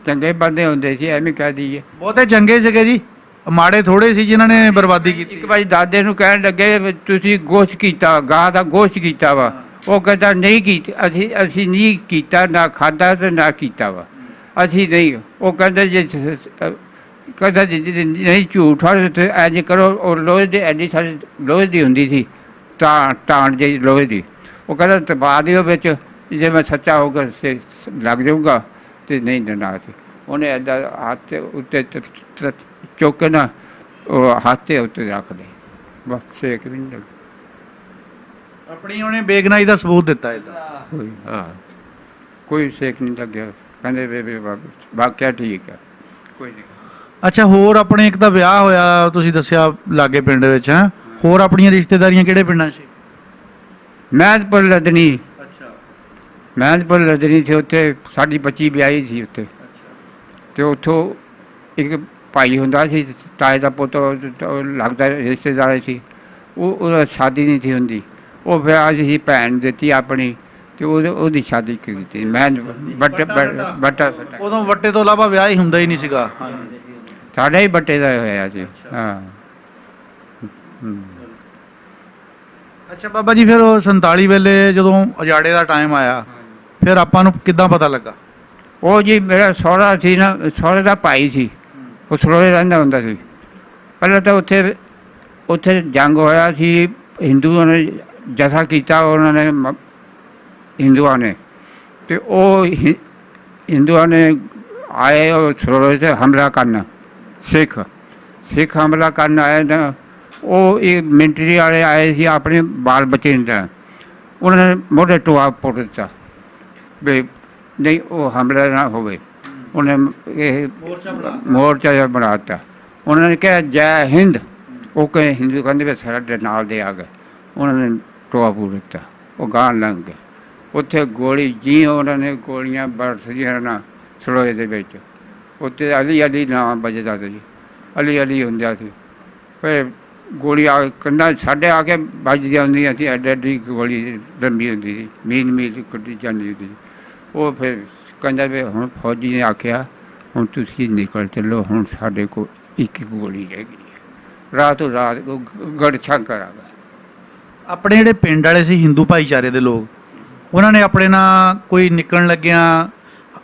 ਚੰਗੇ ਬੰਦੇ ਹੁੰਦੇ ਸੀ, ਐਵੇਂ ਕਹਿ ਦਈਏ। ਬਹੁਤੇ ਚੰਗੇ ਸੀਗੇ ਜੀ, ਮਾੜੇ ਥੋੜੇ ਸੀ ਜਿਨ੍ਹਾਂ ਨੇ ਬਰਬਾਦੀ ਕੀਤੀ। ਇੱਕ ਵਾਰੀ ਦਾਦੇ ਨੂੰ ਕਹਿਣ ਲੱਗੇ ਵੀ ਤੁਸੀਂ ਗੋਸ਼ਤ ਕੀਤਾ, ਗਾਂ ਦਾ ਗੋਸ਼ਤ ਕੀਤਾ ਵਾ। ਉਹ ਕਹਿੰਦਾ ਨਹੀਂ ਕੀਤਾ, ਅਸੀਂ ਨਹੀਂ ਕੀਤਾ, ਨਾ ਖਾਧਾ ਤੇ ਨਾ ਕੀਤਾ ਵਾ, ਅਸੀਂ ਨਹੀਂ। ਉਹ ਕਹਿੰਦੇ ਜੇ ਕਹਿੰਦਾ ਨਹੀਂ ਝੂਠ ਆ ਤੇ ਇੰਝ ਕਰੋ। ਉਹ ਲੋਹੇ ਦੀ ਐਡੀ ਸਾਰੀ ਲੋਹੇ ਦੀ ਹੁੰਦੀ ਸੀ, ਟਾਂਟ ਜਿਹੀ ਲੋਹੇ ਦੀ। ਉਹ ਕਹਿੰਦਾ ਤਪਾ ਦਿਓ ਵਿੱਚ, ਜੇ ਮੈਂ ਸੱਚਾ ਹੋਊਗਾ ਲੱਗ ਜਾਊਗਾ, ਤੇ ਨਹੀਂ ਡੰਡਾ ਸੀ। ਉਹਨੇ ਇੱਦਾਂ ਹੱਥ ਉੱਤੇ ਚੁੱਕ ਕੇ ਨਾ ਉਹ ਹੱਥ ਦੇ ਉੱਤੇ ਰੱਖ ਲਏ, ਬਸ ਸੇਕ ਵੀ ਨਹੀਂ ਲੱਗਾ। ਆਪਣੀ ਉਹਨੇ ਬੇਗਨਾਈ ਦਾ ਸਬੂਤ ਦਿੱਤਾ ਇਹਦਾ। ਕੋਈ ਸੇਕ ਨਹੀਂ ਲੱਗਿਆ। ਕਹਿੰਦੇ ਬੇਬੇ ਵਾਕਿਆ ਠੀਕ ਹੈ, ਕੋਈ ਨਹੀਂ। ਅੱਛਾ ਹੋਰ ਆਪਣੇ ਇੱਕ ਤਾਂ ਵਿਆਹ ਹੋਇਆ ਤੁਸੀਂ ਦੱਸਿਆ ਲਾਗੇ ਪਿੰਡ ਵਿੱਚ ਹੈ, ਹੋਰ ਆਪਣੀਆਂ ਰਿਸ਼ਤੇਦਾਰੀਆਂ ਕਿਹੜੇ ਪਿੰਡਾਂ 'ਚ? ਮਹਿੰਦਪੁਰ ਲੱਦਣੀ। ਅੱਛਾ ਮਹਿੰਦਪੁਰ ਲੱਦਣੀ ਸੀ, ਉੱਥੇ ਸਾਡੀ ਬੱਚੀ ਵਿਆਹੀ ਸੀ ਉੱਥੇ। ਅਤੇ ਉੱਥੋਂ ਇੱਕ ਭਾਈ ਹੁੰਦਾ ਸੀ, ਤਾਏ ਦਾ ਪੁੱਤ ਲੱਗਦਾ ਰਿਸ਼ਤੇਦਾਰ ਸੀ। ਉਹਦਾ ਸ਼ਾਦੀ ਨਹੀਂ ਸੀ ਹੁੰਦੀ। ਉਹ ਫਿਰ ਅਸੀਂ ਭੈਣ ਦਿੱਤੀ ਆਪਣੀ, ਅਤੇ ਉਹਦੀ ਸ਼ਾਦੀ ਕੀਤੀ। ਮੈਂ ਬੱਟਾ ਉਦੋਂ ਵੱਟੇ ਤੋਂ ਇਲਾਵਾ ਵਿਆਹ ਹੀ ਹੁੰਦਾ ਹੀ ਨਹੀਂ ਸੀਗਾ। ਸਾਡਾ ਹੀ ਬੱਟੇ ਦਾ ਹੋਇਆ ਸੀ। ਹਾਂ। ਅੱਛਾ ਬਾਬਾ ਜੀ, ਫਿਰ ਉਹ 47 ਵੇਲੇ ਜਦੋਂ ਉਜਾੜੇ ਦਾ ਟਾਈਮ ਆਇਆ, ਫਿਰ ਆਪਾਂ ਨੂੰ ਕਿੱਦਾਂ ਪਤਾ ਲੱਗਾ? ਉਹ ਜੀ ਮੇਰਾ ਸਹੁਰਾ ਸੀ ਨਾ, ਸਹੁਰੇ ਦਾ ਭਾਈ ਸੀ, ਉਹ ਸਰੋਏ ਰਹਿੰਦਾ ਹੁੰਦਾ ਸੀ। ਪਹਿਲਾਂ ਤਾਂ ਉੱਥੇ ਜੰਗ ਹੋਇਆ ਸੀ, ਹਿੰਦੂਆਂ ਨੇ ਜਥਾ ਕੀਤਾ ਉਹਨਾਂ ਨੇ ਹਿੰਦੂਆਂ ਨੇ, ਤੇ ਉਹ ਹਿੰਦੂਆਂ ਨੇ ਆਏ ਉਹ ਸਰੋਏ 'ਤੇ ਹਮਲਾ ਕਰਨ, ਸਿੱਖ ਹਮਲਾ ਕਰਨ ਆਏ ਨਾ। ਉਹ ਇਹ ਮਿਲਟਰੀ ਵਾਲੇ ਆਏ ਸੀ ਆਪਣੇ ਬਾਲ ਬੱਚੇ ਨੂੰ, ਉਹਨਾਂ ਨੇ ਮੋਢੇ ਟੋਆ ਪੁੱਟ ਦਿੱਤਾ ਵੀ ਨਹੀਂ ਉਹ ਹਮਲਾ ਨਾ ਹੋਵੇ। ਉਹਨੇ ਇਹ ਮੋਰਚਾ ਜਿਹਾ ਬਣਾ ਦਿੱਤਾ। ਉਹਨਾਂ ਨੇ ਕਿਹਾ ਜੈ ਹਿੰਦ, ਉਹ ਕਹੇ ਹਿੰਦੂ ਕਹਿੰਦੇ ਵੀ ਸਾਡੇ ਨਾਲ ਦੇ ਆ ਗਏ। ਉਹਨਾਂ ਨੇ ਟੋਆ ਪੂਰ ਦਿੱਤਾ, ਉਹ ਗਾਂ ਲੰਘ ਗਏ। ਉੱਥੇ ਗੋਲੀ ਜੀ ਉਹਨਾਂ ਨੇ ਗੋਲੀਆਂ ਬਰਸੀਆਂ ਨਾ ਸਰੋਏ ਦੇ ਵਿੱਚ। ਉੱਥੇ ਅਲੀ ਅਲੀ ਨਾਮ ਵੱਜਦਾ ਸੀ, ਅਲੀ ਅਲੀ ਹੁੰਦਾ ਸੀ। ਫਿਰ ਗੋਲੀ ਆ ਕੰਧਾਂ ਸਾਡੇ ਆ ਕੇ ਵੱਜਦੀਆਂ ਹੁੰਦੀਆਂ ਸੀ, ਐਡੀ ਐਡੀ ਗੋਲੀ ਲੰਬੀ ਹੁੰਦੀ ਸੀ, ਮੀਲ ਕੱਢੀ ਜਾਂਦੀ ਹੁੰਦੀ ਸੀ। ਉਹ ਫਿਰ ਕਹਿੰਦਾ ਵੀ ਹੁਣ ਫੌਜੀ ਨੇ ਆਖਿਆ ਹੁਣ ਤੁਸੀਂ ਨਿਕਲ ਚੱਲੋ, ਹੁਣ ਸਾਡੇ ਕੋਲ ਇੱਕ ਗੋਲੀ ਰਹਿ ਗਈ ਹੈ। ਰਾਤੋਂ ਰਾਤ ਗੜਛਾ ਕਰ ਆ ਗਿਆ। ਆਪਣੇ ਜਿਹੜੇ ਪਿੰਡ ਵਾਲੇ ਸੀ ਹਿੰਦੂ ਭਾਈਚਾਰੇ ਦੇ ਲੋਕ, ਉਹਨਾਂ ਨੇ ਆਪਣੇ ਨਾਲ ਕੋਈ ਨਿਕਲਣ ਲੱਗਿਆਂ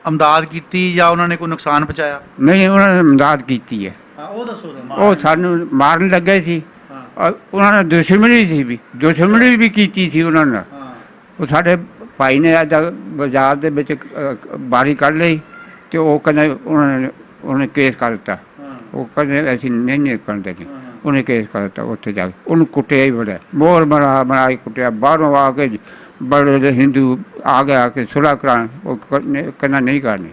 ਇਮਦਾਦ ਕੀਤੀ ਜਾਂ ਉਹਨਾਂ ਨੇ ਕੋਈ ਨੁਕਸਾਨ ਪਹੁੰਚਾਇਆ? ਨਹੀਂ, ਉਹਨਾਂ ਨੇ ਇਮਦਾਦ ਕੀਤੀ ਹੈ। ਉਹ ਦੱਸੋ। ਉਹ ਸਾਨੂੰ ਮਾਰਨ ਲੱਗੇ ਸੀ, ਉਹਨਾਂ ਨੇ ਦੁਸ਼ਮਣੀ ਵੀ ਕੀਤੀ ਸੀ ਉਹਨਾਂ ਨੇ। ਉਹ ਸਾਡੇ ਭਾਈ ਨੇ ਅੱਜ ਬਾਜ਼ਾਰ ਦੇ ਵਿੱਚ ਬਾਰੀ ਕੱਢ ਲਈ, ਤੇ ਉਹ ਕਹਿੰਦੇ ਉਹਨੇ ਕੇਸ ਕਰ ਦਿੱਤਾ। ਉਹ ਕਹਿੰਦੇ ਅਸੀਂ ਨਹੀਂ ਨਿਕਲਣ ਦੇਣੀ। ਉਹਨੇ ਕੇਸ ਕਰ ਦਿੱਤਾ। ਉੱਥੇ ਜਾ ਕੇ ਉਹਨੂੰ ਕੁੱਟਿਆ ਹੀ ਬੜਾ, ਮੋਰ ਬਣਾ ਕੇ ਕੁੱਟਿਆ। ਬਾਹਰੋਂ ਆ ਕੇ ਬੜੇ ਹਿੰਦੂ ਆ ਕੇ ਸੁਲ੍ਹਾ ਕਰਾਉਣ, ਉਹ ਕਹਿੰਦਾ ਨਹੀਂ ਕਰਨੀ।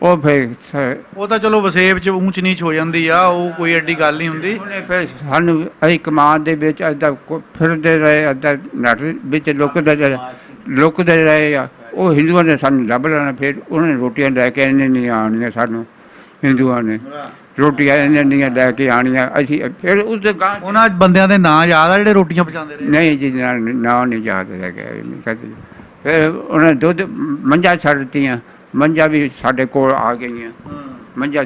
ਉਹ ਫਿਰ ਉਹ ਤਾਂ ਚਲੋ ਵਸੇਬ 'ਚ ਊਚ ਨੀਚ ਹੋ ਜਾਂਦੀ ਆ, ਉਹ ਕੋਈ ਐਡੀ ਗੱਲ ਨਹੀਂ ਹੁੰਦੀ। ਉਹਨੇ ਫਿਰ ਸਾਨੂੰ ਅਸੀਂ ਕਮਾਨ ਦੇ ਵਿੱਚ ਅੱਧਾ ਫਿਰਦੇ ਰਹੇ, ਅੱਧਾ ਨੱਠ ਵਿੱਚ ਲੁਕਦੇ ਰਹੇ ਆ। ਉਹ ਹਿੰਦੂਆਂ ਨੇ ਸਾਨੂੰ ਲੱਭ ਲੈਣਾ। ਫਿਰ ਉਹਨਾਂ ਨੇ ਰੋਟੀਆਂ ਲੈ ਕੇ ਇੰਨੀਆਂ ਆਉਣੀਆਂ ਸਾਨੂੰ, ਹਿੰਦੂਆਂ ਨੇ ਰੋਟੀਆਂ ਇੰਨੀਆਂ ਲੈ ਕੇ ਆਉਣੀਆਂ। ਅਸੀਂ ਫਿਰ ਉਸ ਗਾਂ ਉਹਨਾਂ ਬੰਦਿਆਂ ਦੇ ਨਾਂ ਯਾਦ ਆ ਜਿਹੜੇ ਰੋਟੀਆਂ ਪਹੁੰਚਾਉਂਦੇ ਰਹੇ? ਨਹੀਂ ਜੀ, ਨਾਂ ਨਹੀਂ ਯਾਦ ਰਹਿ ਗਿਆ ਕਦੇ। ਫਿਰ ਉਹਨੇ ਦੁੱਧ ਮੰਝਾਂ ਛੱਡ ਦਿੱਤੀਆਂ, ਮੰਝਾਂ ਵੀ ਸਾਡੇ ਕੋਲ ਆ ਗਈਆਂ। ਮੰਝਾਂ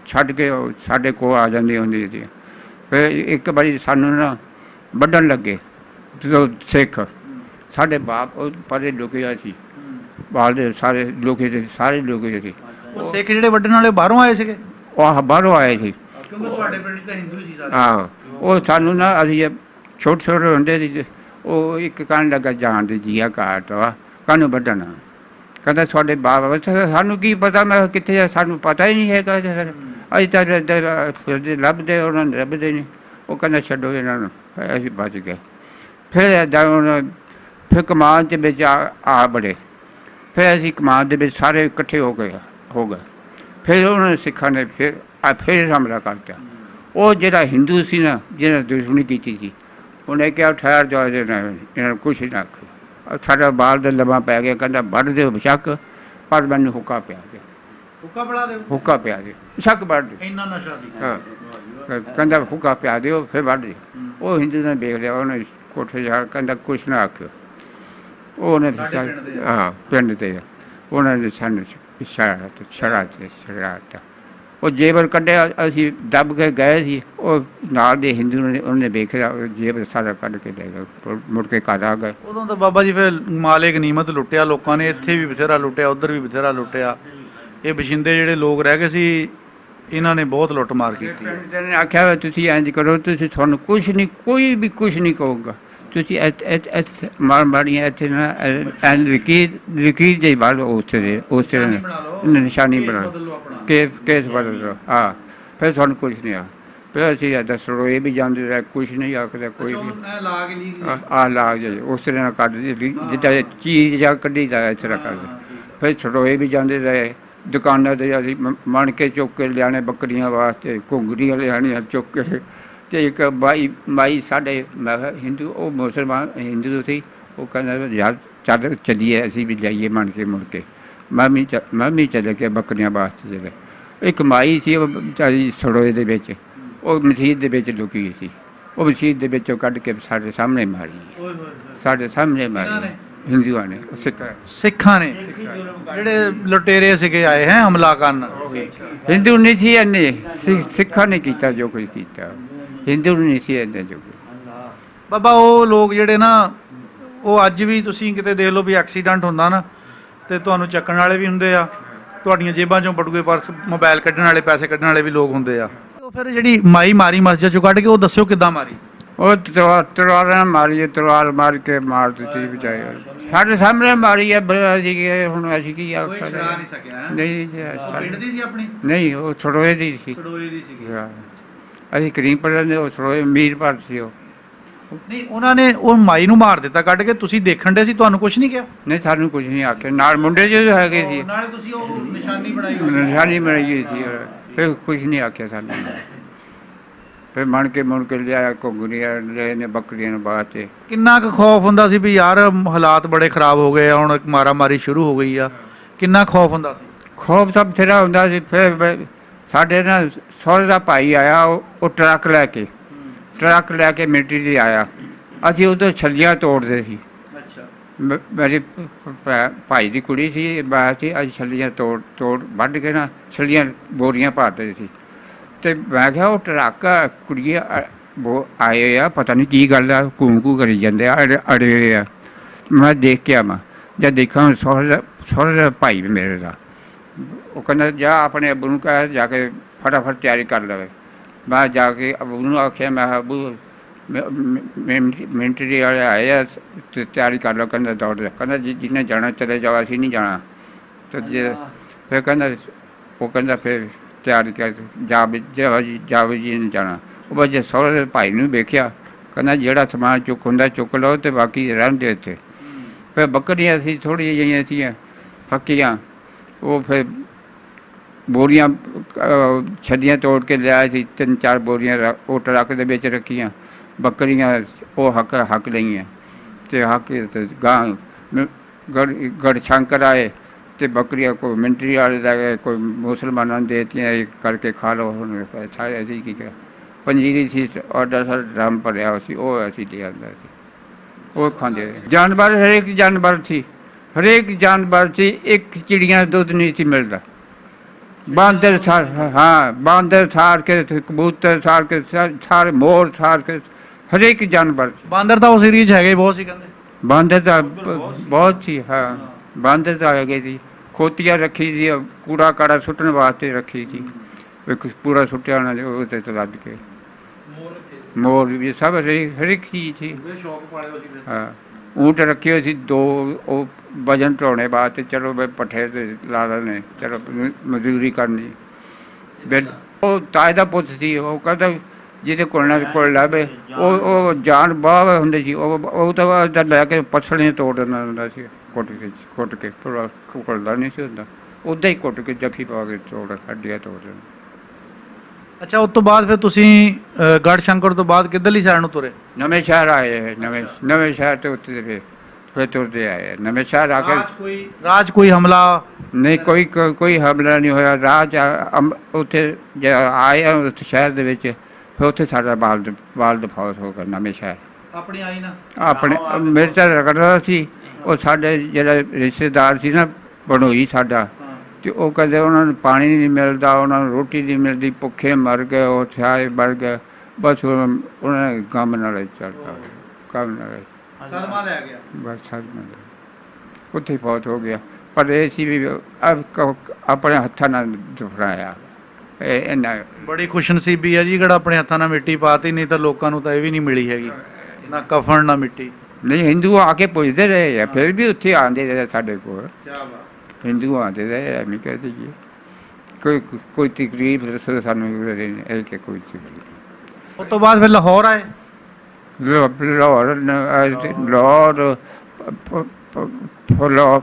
ਛੱਡ ਕੇ ਉਹ ਸਾਡੇ ਕੋਲ ਆ ਜਾਂਦੀਆਂ ਹੁੰਦੀਆਂ ਸੀ। ਫਿਰ ਇੱਕ ਵਾਰੀ ਸਾਨੂੰ ਨਾ ਵੱਢਣ ਲੱਗੇ ਜਦੋਂ ਸਿੱਖ। ਸਾਡੇ ਬਾਪ ਉਹ ਪਰੇ ਲੁਕਿਆ ਸੀ, ਬਾਲ ਦੇ ਸਾਰੇ ਲੁਕੇ ਸੀ, ਸਾਰੇ ਲੁਕੇ ਸੀ। ਉਹ ਸਿੱਖ ਜਿਹੜੇ ਵੱਢਣ ਵਾਲੇ ਬਾਹਰੋਂ ਆਏ ਸੀਗੇ? ਉਹ ਬਾਹਰੋਂ ਆਏ ਸੀ। ਕਿਉਂਕਿ ਤੁਹਾਡੇ ਪਿੰਡ ਤਾਂ ਹਿੰਦੂ ਸੀ ਸਾਰੇ। ਹਾਂ, ਉਹ ਸਾਨੂੰ ਨਾ ਅਸੀਂ ਛੋਟੇ ਹੁੰਦੇ ਸੀ। ਉਹ ਇੱਕ ਕਹਿਣ ਲੱਗਾ ਜਾਣ ਦੇ ਜੀਆ ਕਾਟ ਵਾ ਕਾਹਨੂੰ ਵੱਢਣਾ। ਕਹਿੰਦਾ ਤੁਹਾਡੇ ਬਾਪ, ਸਾਨੂੰ ਕੀ ਪਤਾ ਮੈਂ ਕਿੱਥੇ, ਸਾਨੂੰ ਪਤਾ ਹੀ ਨਹੀਂ ਹੈਗਾ। ਅਸੀਂ ਤਾਂ ਫਿਰਦੇ ਲੱਭਦੇ, ਉਹਨਾਂ ਨੂੰ ਲੱਭਦੇ ਨਹੀਂ। ਉਹ ਕਹਿੰਦਾ ਛੱਡੋ ਇਹਨਾਂ ਨੂੰ, ਅਸੀਂ ਬਚ ਗਏ। ਫਿਰ ਇੱਦਾਂ ਫਿਰ ਕਮਾਨ ਦੇ ਵਿੱਚ ਆ ਬੜੇ। ਫਿਰ ਅਸੀਂ ਕਮਾਨ ਦੇ ਵਿੱਚ ਸਾਰੇ ਇਕੱਠੇ ਹੋ ਗਏ। ਫਿਰ ਉਹਨਾਂ ਨੇ ਸਿੱਖਾਂ ਨੇ ਫਿਰ ਹਮਲਾ ਕਰਤਾ। ਉਹ ਜਿਹੜਾ ਹਿੰਦੂ ਸੀ ਨਾ, ਜਿਹਨੇ ਦੁਸ਼ਮਣੀ ਕੀਤੀ ਸੀ, ਉਹਨੇ ਕਿਹਾ ਠਹਿਰ ਜਾਓ, ਇਹਨਾਂ ਨੂੰ ਕੁਛ ਨਾ ਆਖੋ। ਸਾਡਾ ਬਾਲ ਦਾ ਲੰਮਾ ਪੈ ਗਿਆ। ਕਹਿੰਦਾ ਵੱਢ ਦਿਓ ਬੇਸ਼ੱਕ, ਪਰ ਮੈਨੂੰ ਹੁੱਕਾ ਪਿਆ ਦਿਓ। ਹੁੱਕਾ ਪਿਆ ਦਿਓ, ਬੇਸ਼ੱਕ ਵੱਢ ਦਿਓ। ਇੰਨਾ ਨਸ਼ਾ ਸੀ। ਹਾਂ, ਕਹਿੰਦਾ ਹੁੱਕਾ ਪਿਆ ਦਿਓ, ਫਿਰ ਵੱਢ ਦਿਓ। ਉਹ ਹਿੰਦੂ ਨੇ ਦੇਖ ਲਿਆ, ਉਹਨੇ ਕੋਠੇ ਜਾ ਕਹਿੰਦਾ ਕੁਛ ਨਾ ਆਖਿਓ। ਉਹਨੇ ਹਾਂ ਪਿੰਡ 'ਤੇ ਉਹਨਾਂ ਨੇ ਸਾਨੂੰ ਛੜਾ ਉਹ ਜੇਬਰ ਕੱਢਿਆ। ਅਸੀਂ ਦੱਬ ਕੇ ਗਏ ਸੀ। ਉਹ ਨਾਲ ਦੇ ਹਿੰਦੂ ਨੇ ਉਹਨੇ ਵੇਖਿਆ, ਜੇਬਰ ਸਾਰਾ ਕੱਢ ਕੇ ਲੈ ਗਏ। ਮੁੜ ਕੇ ਘਰ ਆ ਗਏ। ਉਦੋਂ ਤਾਂ ਬਾਬਾ ਜੀ ਫਿਰ ਮਾਲੇ ਗਨੀਮਤ ਲੁੱਟਿਆ ਲੋਕਾਂ ਨੇ, ਇੱਥੇ ਵੀ ਬਥੇਰਾ ਲੁੱਟਿਆ, ਉੱਧਰ ਵੀ ਬਥੇਰਾ ਲੁੱਟਿਆ। ਇਹ ਬਸ਼ਿੰਦੇ ਜਿਹੜੇ ਲੋਕ ਰਹਿ ਗਏ ਸੀ, ਇਹਨਾਂ ਨੇ ਬਹੁਤ ਲੁੱਟ ਮਾਰ ਕੀਤੀ। ਨੇ ਆਖਿਆ ਤੁਸੀਂ ਇੰਝ ਕਰੋ, ਤੁਸੀਂ ਤੁਹਾਨੂੰ ਕੁਛ ਨਹੀਂ, ਕੋਈ ਵੀ ਕੁਛ ਨਹੀਂ ਕਹੂਗਾ। ਤੁਸੀਂ ਮਾੜੀਆਂ ਇੱਥੇ ਨਾ ਲਕੀਰ ਜਿਹੀ ਬਾਲ ਉਸ ਤਰ੍ਹਾਂ ਨਿਸ਼ਾਨੀ ਬਣਾ ਕੇਸ ਬਦਲ ਲਓ। ਹਾਂ, ਫਿਰ ਤੁਹਾਨੂੰ ਕੁਛ ਨਹੀਂ ਆ। ਫਿਰ ਅਸੀਂ ਇੱਦਾਂ ਸਰੋਏ ਵੀ ਜਾਂਦੇ ਰਹੇ, ਕੁਛ ਨਹੀਂ ਆਖਦਾ ਕੋਈ ਵੀ। ਲਾਗ ਜਾਏ ਉਸ ਤਰ੍ਹਾਂ ਨਾਲ ਕੱਢ ਜਿੱਦਾਂ ਚੀਜ਼ ਜਾਂ ਕੱਢੀ ਦਾ ਇਸ ਤਰ੍ਹਾਂ ਕਰਦੇ। ਫਿਰ ਸਰੋਏ ਵੀ ਜਾਂਦੇ ਰਹੇ। ਦੁਕਾਨਾਂ 'ਤੇ ਅਸੀਂ ਮਣ ਕੇ ਚੁੱਕ ਕੇ ਲਿਆਣੇ ਬੱਕਰੀਆਂ ਵਾਸਤੇ, ਘੁੰਗਰੀਆਂ ਲਿਆਣੀਆਂ ਚੁੱਕ ਕੇ। ਅਤੇ ਇੱਕ ਮਾਈ ਸਾਡੇ ਮੈਂ ਕਿਹਾ ਹਿੰਦੂ, ਉਹ ਮੁਸਲਮਾਨ ਹਿੰਦੂ ਸੀ। ਉਹ ਕਹਿੰਦਾ ਯਾਰ ਚੱਲ ਚੱਲੀਏ, ਅਸੀਂ ਵੀ ਜਾਈਏ ਮਣ ਕੇ ਮੁੜ ਕੇ। ਮੈਂ ਵੀ ਚੱਲ ਕੇ ਬੱਕਰੀਆਂ ਵਾਸਤੇ ਚਲੇ। ਇੱਕ ਮਾਈ ਸੀ, ਉਹ ਵਿਚਾਰੀ ਸਰੋਏ ਦੇ ਵਿੱਚ, ਉਹ ਮਸੀਤ ਦੇ ਵਿੱਚ ਲੁਕੀ ਸੀ। ਉਹ ਮਸੀਤ ਦੇ ਵਿੱਚੋਂ ਕੱਢ ਕੇ ਸਾਡੇ ਸਾਹਮਣੇ ਮਾਰੀ, ਸਾਡੇ ਸਾਹਮਣੇ ਮਾਰੀ ਹਿੰਦੂਆਂ ਨੇ, ਸਿੱਖਾਂ ਨੇ। ਜਿਹੜੇ ਲੁਟੇਰੇ ਸੀਗੇ ਆਏ ਹੈ ਹਮਲਾ ਕਰਨ, ਹਿੰਦੂ ਨਹੀਂ ਸੀ ਇੰਨੇ, ਸਿੱਖਾਂ ਨੇ ਕੀਤਾ ਜੋ ਕੁਝ ਕੀਤਾ। ਹਿੰਦੂ ਨਹੀਂ ਸੀ ਇੰਨੇ ਜੋ ਬਾਬਾ। ਉਹ ਲੋਕ ਜਿਹੜੇ ਨਾ, ਉਹ ਅੱਜ ਵੀ ਤੁਸੀਂ ਕਿਤੇ ਦੇਖ ਲਓ ਵੀ ਐਕਸੀਡੈਂਟ ਹੁੰਦਾ ਨਾ, ਤੇ ਤੁਹਾਨੂੰ ਚੱਕਣ ਵਾਲੇ ਵੀ ਹੁੰਦੇ ਆ, ਤੁਹਾਡੀਆਂ ਜੇਬਾਂ 'ਚੋਂ ਬਟੂਏ ਪਰਸ, ਮੋਬਾਈਲ ਕੱਢਣ ਵਾਲੇ, ਪੈਸੇ ਕੱਢਣ ਵਾਲੇ ਵੀ ਲੋਕ ਹੁੰਦੇ ਆ। ਉਹ ਫਿਰ ਜਿਹੜੀ ਮਾਈ ਮਾਰੀ ਮਸਜਿਦ 'ਚੋਂ ਕੱਢ ਕੇ, ਉਹ ਦੱਸਿਓ ਕਿੱਦਾਂ ਮਾਰੀ? ਉਹ ਤਲਵਾਰਾਂ ਮਾਰੀ, ਤਲਵਾਰ ਮਾਰ ਕੇ ਮਾਰ ਦਿੱਤੀ ਬਚਾਏ। ਸਾਡੇ ਸਾਹਮਣੇ ਮਾਰੀ ਹੈ, ਅਸੀਂ ਹੁਣ ਅਸੀਂ ਕੀ ਆਖ ਸਕਦੇ ਹਾਂ? ਸਕਿਆ ਨਹੀਂ ਜੀ, ਪਿੰਡ ਦੀ ਸੀ ਆਪਣੀ, ਨਹੀਂ ਉਹ ਥੜੋਏ ਦੀ ਸੀ। ਖਡੋਏ ਦੀ ਸੀਗੀ। ਹਾਂ। ਅਸੀਂ ਕਰੀਮਪੁਰ ਦੇ, ਉਹ ਥੜੋਏ ਮੀਰਪੁਰ ਸੀ ਉਹ। ਨਹੀਂ ਉਹਨਾਂ ਨੇ ਉਹ ਮਾਈ ਨੂੰ ਮਾਰ ਦਿੱਤਾ ਕੱਢ ਕੇ, ਤੁਸੀਂ ਦੇਖਣ ਦੇ ਸੀ, ਤੁਹਾਨੂੰ ਕੁਝ ਨਹੀਂ ਕਿਹਾ? ਨਹੀਂ ਸਾਨੂੰ ਕੁਝ ਨਹੀਂ ਆਖਿਆ, ਨਾਲ ਮੁੰਡੇ ਜੋ ਹੈਗੇ ਸੀ, ਨਾਲੇ ਤੁਸੀਂ ਉਹ ਨਿਸ਼ਾਨੀ ਬਣਾਈ ਨਿਸ਼ਾਨੀ ਬਣਾਈ ਹੋਈ ਸੀ, ਫਿਰ ਕੁਝ ਨਹੀਂ ਆਖਿਆ ਸਾਨੂੰ। ਫਿਰ ਮੁੜ ਕੇ ਲਿਆਇਆ ਘੁੰਗਰੀਆਂ ਲੈ ਨੇ, ਬੱਕਰੀਆਂ ਨੂੰ ਬਾਅਦ 'ਚ। ਕਿੰਨਾ ਕੁ ਖੌਫ ਹੁੰਦਾ ਸੀ ਵੀ ਯਾਰ ਹਾਲਾਤ ਬੜੇ ਖਰਾਬ ਹੋ ਗਏ ਆ, ਹੁਣ ਮਾਰਾ ਮਾਰੀ ਸ਼ੁਰੂ ਹੋ ਗਈ ਆ, ਕਿੰਨਾ ਖੌਫ ਹੁੰਦਾ ਸੀ? ਖੌਫ ਤਾਂ ਬਥੇਰਾ ਹੁੰਦਾ ਸੀ। ਫਿਰ ਸਾਡੇ ਨਾਲ ਸਹੁਰੇ ਦਾ ਭਾਈ ਆਇਆ, ਉਹ ਟਰੱਕ ਲੈ ਕੇ ਮਿਲਟਰੀ 'ਚ ਆਇਆ। ਅਸੀਂ ਉਦੋਂ ਛੱਲੀਆਂ ਤੋੜਦੇ ਸੀ। ਅੱਛਾ। ਮੇਰੇ ਭਾਈ ਦੀ ਕੁੜੀ ਸੀ, ਮੈਂ ਸੀ, ਅਸੀਂ ਛੱਲੀਆਂ ਤੋੜ ਵੱਢ ਕੇ ਨਾ ਛੱਲੀਆਂ ਬੋਰੀਆਂ ਭਰਦੇ ਸੀ। ਅਤੇ ਮੈਂ ਕਿਹਾ ਉਹ ਟਰੱਕ ਕੁੜੀਏ ਆਏ ਹੋਏ ਆ, ਪਤਾ ਨਹੀਂ ਕੀ ਗੱਲ ਆ, ਘੂੰ ਕਰੀ ਜਾਂਦੇ ਆ, ਅੜੇ ਹੋਏ ਆ। ਮੈਂ ਦੇਖ ਕੇ ਆਵਾਂ, ਜਦ ਦੇਖਾਂ ਸਹੁਰੇ ਦਾ ਭਾਈ ਮੇਰੇ ਦਾ, ਉਹ ਕਹਿੰਦਾ ਜਾ ਆਪਣੇ ਅੱਬੂ ਨੂੰ ਕਹਿ ਜਾ ਕੇ ਫਟਾਫਟ ਤਿਆਰੀ ਕਰ ਲਵੇ। ਮੈਂ ਜਾ ਕੇ ਅੱਬੂ ਨੂੰ ਆਖਿਆ, ਮੈਂ ਅੱਬੂ ਮਿਲਟਰੀ ਵਾਲੇ ਆਏ ਆ ਅਤੇ ਤਿਆਰੀ ਕਰ ਲਓ। ਕਹਿੰਦਾ ਦੌੜ ਜਾ, ਕਹਿੰਦਾ ਜਿਹਨੇ ਜਾਣਾ ਚਲੇ ਜਾਓ, ਅਸੀਂ ਨਹੀਂ ਜਾਣਾ। ਅਤੇ ਫਿਰ ਕਹਿੰਦਾ ਫਿਰ ਤਿਆਰੀ ਕਰ ਜਾਵੇ ਜੀ ਨੇ ਜਾਣਾ। ਉਹ ਬਸ ਜੇ ਸਹੁਰੇ ਭਾਈ ਨੂੰ ਵੇਖਿਆ, ਕਹਿੰਦਾ ਜਿਹੜਾ ਸਮਾਨ ਚੁੱਕ ਹੁੰਦਾ ਚੁੱਕ ਲਓ ਅਤੇ ਬਾਕੀ ਰਹਿਣ ਦਿਓ ਇੱਥੇ। ਫਿਰ ਬੱਕਰੀਆਂ ਅਸੀਂ ਥੋੜ੍ਹੀਆਂ ਜਿਹੀਆਂ ਸੀਆਂ ਫੱਕੀਆਂ, ਉਹ ਫਿਰ ਬੋਰੀਆਂ ਛੱਲੀਆਂ ਤੋੜ ਕੇ ਲਿਆਏ ਸੀ, 3-4 ਬੋਰੀਆਂ ਉਹ ਟਰੱਕ ਦੇ ਵਿੱਚ ਰੱਖੀਆਂ। ਬੱਕਰੀਆਂ ਉਹ ਹੱਕ ਲਈਆਂ ਅਤੇ ਅਤੇ ਗਾਂ ਗੜ ਸ਼ੰਕਰ ਆਏ ਅਤੇ ਬੱਕਰੀਆਂ ਕੋਈ ਮਿਲਟਰੀ ਵਾਲੇ ਲੈ ਗਏ, ਕੋਈ ਮੁਸਲਮਾਨਾਂ ਨੂੰ ਦੇ ਦਿੱਤੀਆਂ, ਇਹ ਕਰਕੇ ਖਾ ਲਓ। ਹੁਣ ਸਾਰੇ ਅਸੀਂ ਕੀ ਕਿਹਾ, ਪੰਜੀਰੀ ਸੀ ਔਡਰ ਸਰ ਡਰਮ ਭਰਿਆ ਸੀ, ਉਹ ਅਸੀਂ ਲਿਆਂਦਾ ਸੀ, ਉਹ ਖਾਂਦੇ। ਜਾਨਵਰ ਹਰੇਕ ਜਾਨਵਰ ਸੀ, ਇੱਕ ਚਿੜੀਆਂ ਦਾ ਦੁੱਧ ਨਹੀਂ ਸੀ ਮਿਲਦਾ। ਬਾਂਦਰ ਸਾਰ ਕੇ, ਕਬੂਤਰ ਸਾਰ ਕੇ, ਸਾਰੇ ਮੋਰ ਸਾਰ ਕੇ, ਹਰੇਕ ਜਾਨਵਰ। ਬਾਂਦਰ ਤਾਂ ਉਸ ਏਰੀਏ 'ਚ ਹੈਗੇ ਬਹੁਤ ਸੀ ਕਹਿੰਦੇ। ਬਾਂਦਰ ਤਾਂ ਬਹੁਤ ਸੀ। ਹਾਂ, ਬਾਂਦਰ ਤਾਂ ਹੈਗੇ ਸੀ। ਖੋਤੀਆਂ ਰੱਖੀ ਸੀ, ਕੂੜਾ ਕਾੜਾ ਸੁੱਟਣ ਵਾਸਤੇ ਰੱਖੀ ਸੀ, ਇੱਕ ਪੂਰਾ ਸੁੱਟਿਆ ਉਹਨਾਂ ਨੇ ਉਹਦੇ ਤੋਂ ਲੱਦ ਕੇ। ਮੋਰ ਵੀ ਸਭ ਹਰੇਕ ਚੀਜ਼ ਸੀ। ਹਾਂ, ਊਂਟ ਰੱਖੇ ਹੋਏ ਸੀ 2, ਉਹ ਵਜਨ ਢੋਣੇ ਵਾਸਤੇ। ਚਲੋ ਬਈ ਪੱਠੇ 'ਤੇ ਲਾ ਲੈਣੇ, ਚਲੋ ਮਜ਼ਦੂਰੀ ਕਰਨੀ। ਉਹ ਤਾਏ ਦਾ ਪੁੱਤ ਸੀ, ਉਹ ਕਹਿੰਦਾ ਜਿਹਦੇ ਕੋਲ ਲਾਵੇ ਉਹ ਜਾਨ ਬਾਹ ਹੁੰਦੇ ਸੀ। ਉਹ ਤਾਂ ਲੈ ਕੇ ਪਸਲੀਆਂ ਤੋੜ ਦਿੰਦਾ ਹੁੰਦਾ ਸੀ, ਕੁੱਟ ਕੇ ਥੋੜ੍ਹਾ ਘੁਲਦਾ ਨਹੀਂ ਸੀ ਹੁੰਦਾ, ਉੱਦਾਂ ਹੀ ਕੁੱਟ ਕੇ ਜੱਫੀ ਪਾ ਕੇ ਹੱਡੀਆਂ ਤੋੜ ਦਿੰਦਾ। ਅੱਛਾ, ਉਸ ਤੋਂ ਬਾਅਦ ਫਿਰ ਤੁਸੀਂ ਗੜ੍ਹ ਸ਼ੰਕਰ ਤੋਂ ਬਾਅਦ ਕਿੱਧਰਲੀ ਸਾਈਡ ਨੂੰ ਤੁਰੇ? ਨਵੇਂ ਸ਼ਹਿਰ ਆਏ, ਨਵੇਂ ਸ਼ਹਿਰ ਤੋਂ ਉੱਤੇ ਫਿਰ ਤੁਰਦੇ ਆਏ। ਨਵੇਂ ਸ਼ਹਿਰ ਆ ਕੇ ਰਾਜ ਕੋਈ ਹਮਲਾ ਨਹੀਂ, ਕੋਈ ਹਮਲਾ ਨਹੀਂ ਹੋਇਆ। ਰਾਜ ਉੱਥੇ ਆਏ ਆ ਉੱਥੇ ਸ਼ਹਿਰ ਦੇ ਵਿੱਚ, ਫਿਰ ਉੱਥੇ ਸਾਡਾ ਬਾਲ ਦਫਾਉਤ ਹੋ ਗਿਆ। ਨਵੇਂ ਸ਼ਹਿਰ ਆਪਣੀ ਆਈ ਨਾ ਆਪਣੇ ਮੇਰੇ ਤਾਂ ਰਗੜਦਾ ਸੀ। ਉਹ ਸਾਡੇ ਜਿਹੜਾ ਰਿਸ਼ਤੇਦਾਰ ਸੀ ਨਾ, ਬਣੋਈ ਸਾਡਾ, ਅਤੇ ਉਹ ਕਹਿੰਦੇ ਉਹਨਾਂ ਨੂੰ ਪਾਣੀ ਨਹੀਂ ਮਿਲਦਾ, ਉਹਨਾਂ ਨੂੰ ਰੋਟੀ ਨਹੀਂ ਮਿਲਦੀ, ਭੁੱਖੇ ਮਰ ਗਏ, ਉਹ ਥਿਆਏ ਮਰ ਗਏ। ਬਸ ਉਹਨਾਂ ਨੇ ਕੰਮ ਨਾਲ ਚੱਲਦਾ, ਕੰਮ ਨਾਲ ਸਦਮਾ ਲੈ ਗਿਆ, ਬਸ ਸਦਮਾ ਉੱਥੇ ਬਹੁਤ ਹੋ ਗਿਆ। ਪਰ ਇਹ ਸੀ ਵੀ ਆਪਣੇ ਹੱਥਾਂ ਨਾਲ ਦੁਹਰਾਇਆ। ਇਹਨਾਂ ਬੜੀ ਖੁਸ਼ਨਸੀਬੀ ਹੈ ਜੀ ਜਿਹੜਾ ਆਪਣੇ ਹੱਥਾਂ ਨਾਲ ਮਿੱਟੀ ਪਾਤੀ, ਨਹੀਂ ਤਾਂ ਲੋਕਾਂ ਨੂੰ ਤਾਂ ਇਹ ਵੀ ਨਹੀਂ ਮਿਲੀ ਹੈਗੀ, ਨਾ ਕਫਨ ਨਾ ਮਿੱਟੀ। ਨਹੀਂ, ਹਿੰਦੂ ਆ ਕੇ ਪੁੱਛਦੇ ਰਹੇ ਆ, ਫਿਰ ਵੀ ਉੱਥੇ ਆਉਂਦੇ ਰਹੇ ਸਾਡੇ ਕੋਲ। ਹਿੰਦੂ ਆਉਂਦੇ ਰਹੇ, ਐਵੇਂ ਕਹਦੇ ਜੀ ਕੋਈ ਤਕਲੀਫ ਦੱਸੋ ਸਾਨੂੰ, ਇਹ ਕਿ ਕੋਈ ਤਕਲੀਫ। ਉਸ ਤੋਂ ਬਾਅਦ ਫਿਰ ਲਾਹੌਰ ਆਏ?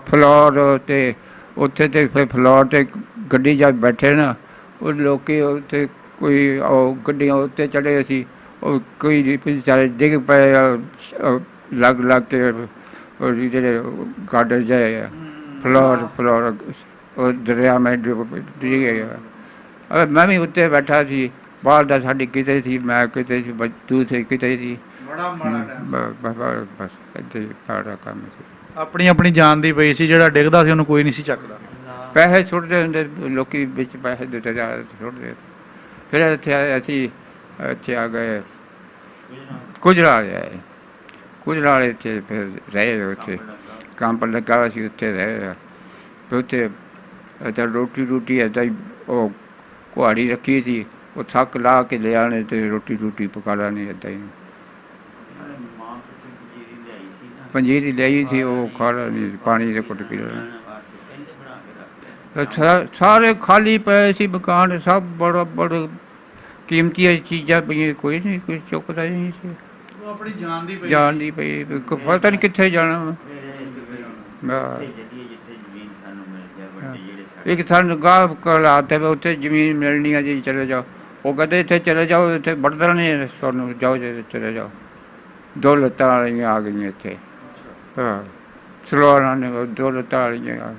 ਫਲੋਰ ਅਤੇ ਉੱਥੇ ਤੇ ਫਿਰ ਫਲੋਰ 'ਤੇ ਗੱਡੀ ਜਾ ਬੈਠੇ ਨਾ, ਉਹ ਲੋਕ ਉੱਥੇ ਕੋਈ ਉਹ ਗੱਡੀਆਂ ਉੱਤੇ ਚੜ੍ਹੇ ਸੀ, ਉਹ ਕੋਈ ਵਿਚਾਰੇ ਡਿੱਗ ਪਏ ਲੱਗ ਕੇ, ਜਿਹੜੇ ਗਾਰਡਨ ਜਿਹੇ ਆ ਫਲੋਰ ਉਹ ਦਰਿਆ ਮੈਂ ਡਿੱਗ ਗਿਆ। ਮੈਂ ਵੀ ਉੱਤੇ ਬੈਠਾ ਸੀ, ਬਾਹਰ ਦਾ ਸਾਡੀ ਕਿਤੇ ਸੀ, ਮੈਂ ਕਿਤੇ ਸੀ, ਦੂਸਰੇ ਕਿਤੇ ਸੀ। ਬਸ ਇੱਦਾਂ ਹੀ ਸਾਡਾ ਕੰਮ ਸੀ। ਆਪਣੀ ਜਾਨ ਦੀ ਪਈ ਸੀ, ਜਿਹੜਾ ਡਿੱਗਦਾ ਸੀ ਉਹਨੂੰ ਕੋਈ ਨਹੀਂ ਸੀ ਚੱਕਦਾ। ਪੈਸੇ ਸੁੱਟਦੇ ਹੁੰਦੇ ਲੋਕੀ ਵਿੱਚ, ਪੈਸੇ ਦਿੱਤੇ ਜਾ ਸੁੱਟਦੇ। ਫਿਰ ਇੱਥੇ ਆ ਗਏ ਕੁਜਰਾਲੇ 'ਚ ਫਿਰ ਰਹੇ, ਉੱਥੇ ਕੰਮ ਪਰ ਲੱਗਾ ਹੋਇਆ ਸੀ, ਉੱਥੇ ਰਹੇ। ਫਿਰ ਉੱਥੇ ਇੱਦਾਂ ਰੋਟੀ ਇੱਦਾਂ ਹੀ ਉਹ ਕੁਹਾੜੀ ਰੱਖੀ ਸੀ, ਉਹ ਥੱਕ ਲਾ ਕੇ ਲਿਆਉਣੇ ਅਤੇ ਰੋਟੀ ਪਕਾ ਲੈਣੀ ਇੱਦਾਂ ਹੀ। ਪੰਜੀਰੀ ਲਈ ਸੀ, ਉਹ ਖਾਣਾ ਨਹੀਂ, ਪਾਣੀ ਦੇ ਕੁੱਟ ਪੀ ਲੈਣਾ। ਸਾਰੇ ਖਾਲੀ ਪਏ ਸੀ ਮਕਾਨ, ਸਭ ਬੜਾ ਕੀਮਤੀ ਚੀਜ਼ਾਂ ਪਈਆਂ, ਕੋਈ ਨਹੀਂ, ਕੋਈ ਚੁੱਕਦਾ ਹੀ ਨਹੀਂ ਸੀ। ਉਹ ਆਪਣੀ ਜਾਨ ਦੀ ਜਾਣ ਦੀ ਪਈ, ਪਤਾ ਨਹੀਂ ਕਿੱਥੇ ਜਾਣਾ ਵਾ। ਇੱਕ ਸਾਨੂੰ ਗਾਹ ਘਲਾਤੇ ਉੱਥੇ ਜ਼ਮੀਨ ਮਿਲਣੀ ਆ ਜੀ, ਚਲੇ ਜਾਓ। ਉਹ ਕਹਿੰਦੇ ਇੱਥੇ ਚਲੇ ਜਾਓ, ਇੱਥੇ ਵੜਦਾ ਨਹੀਂ ਤੁਹਾਨੂੰ, ਜਾਓ ਜੇ ਚਲੇ ਜਾਓ। 2 ਲੱਤਾਂ ਵਾਲੀਆਂ ਆ ਗਈਆਂ ਇੱਥੇ, ਹਾਂ ਸਲਵਾਰਾਂ ਨੇ 2 ਲੱਤਾਂ ਵਾਲੀਆਂ ਆ,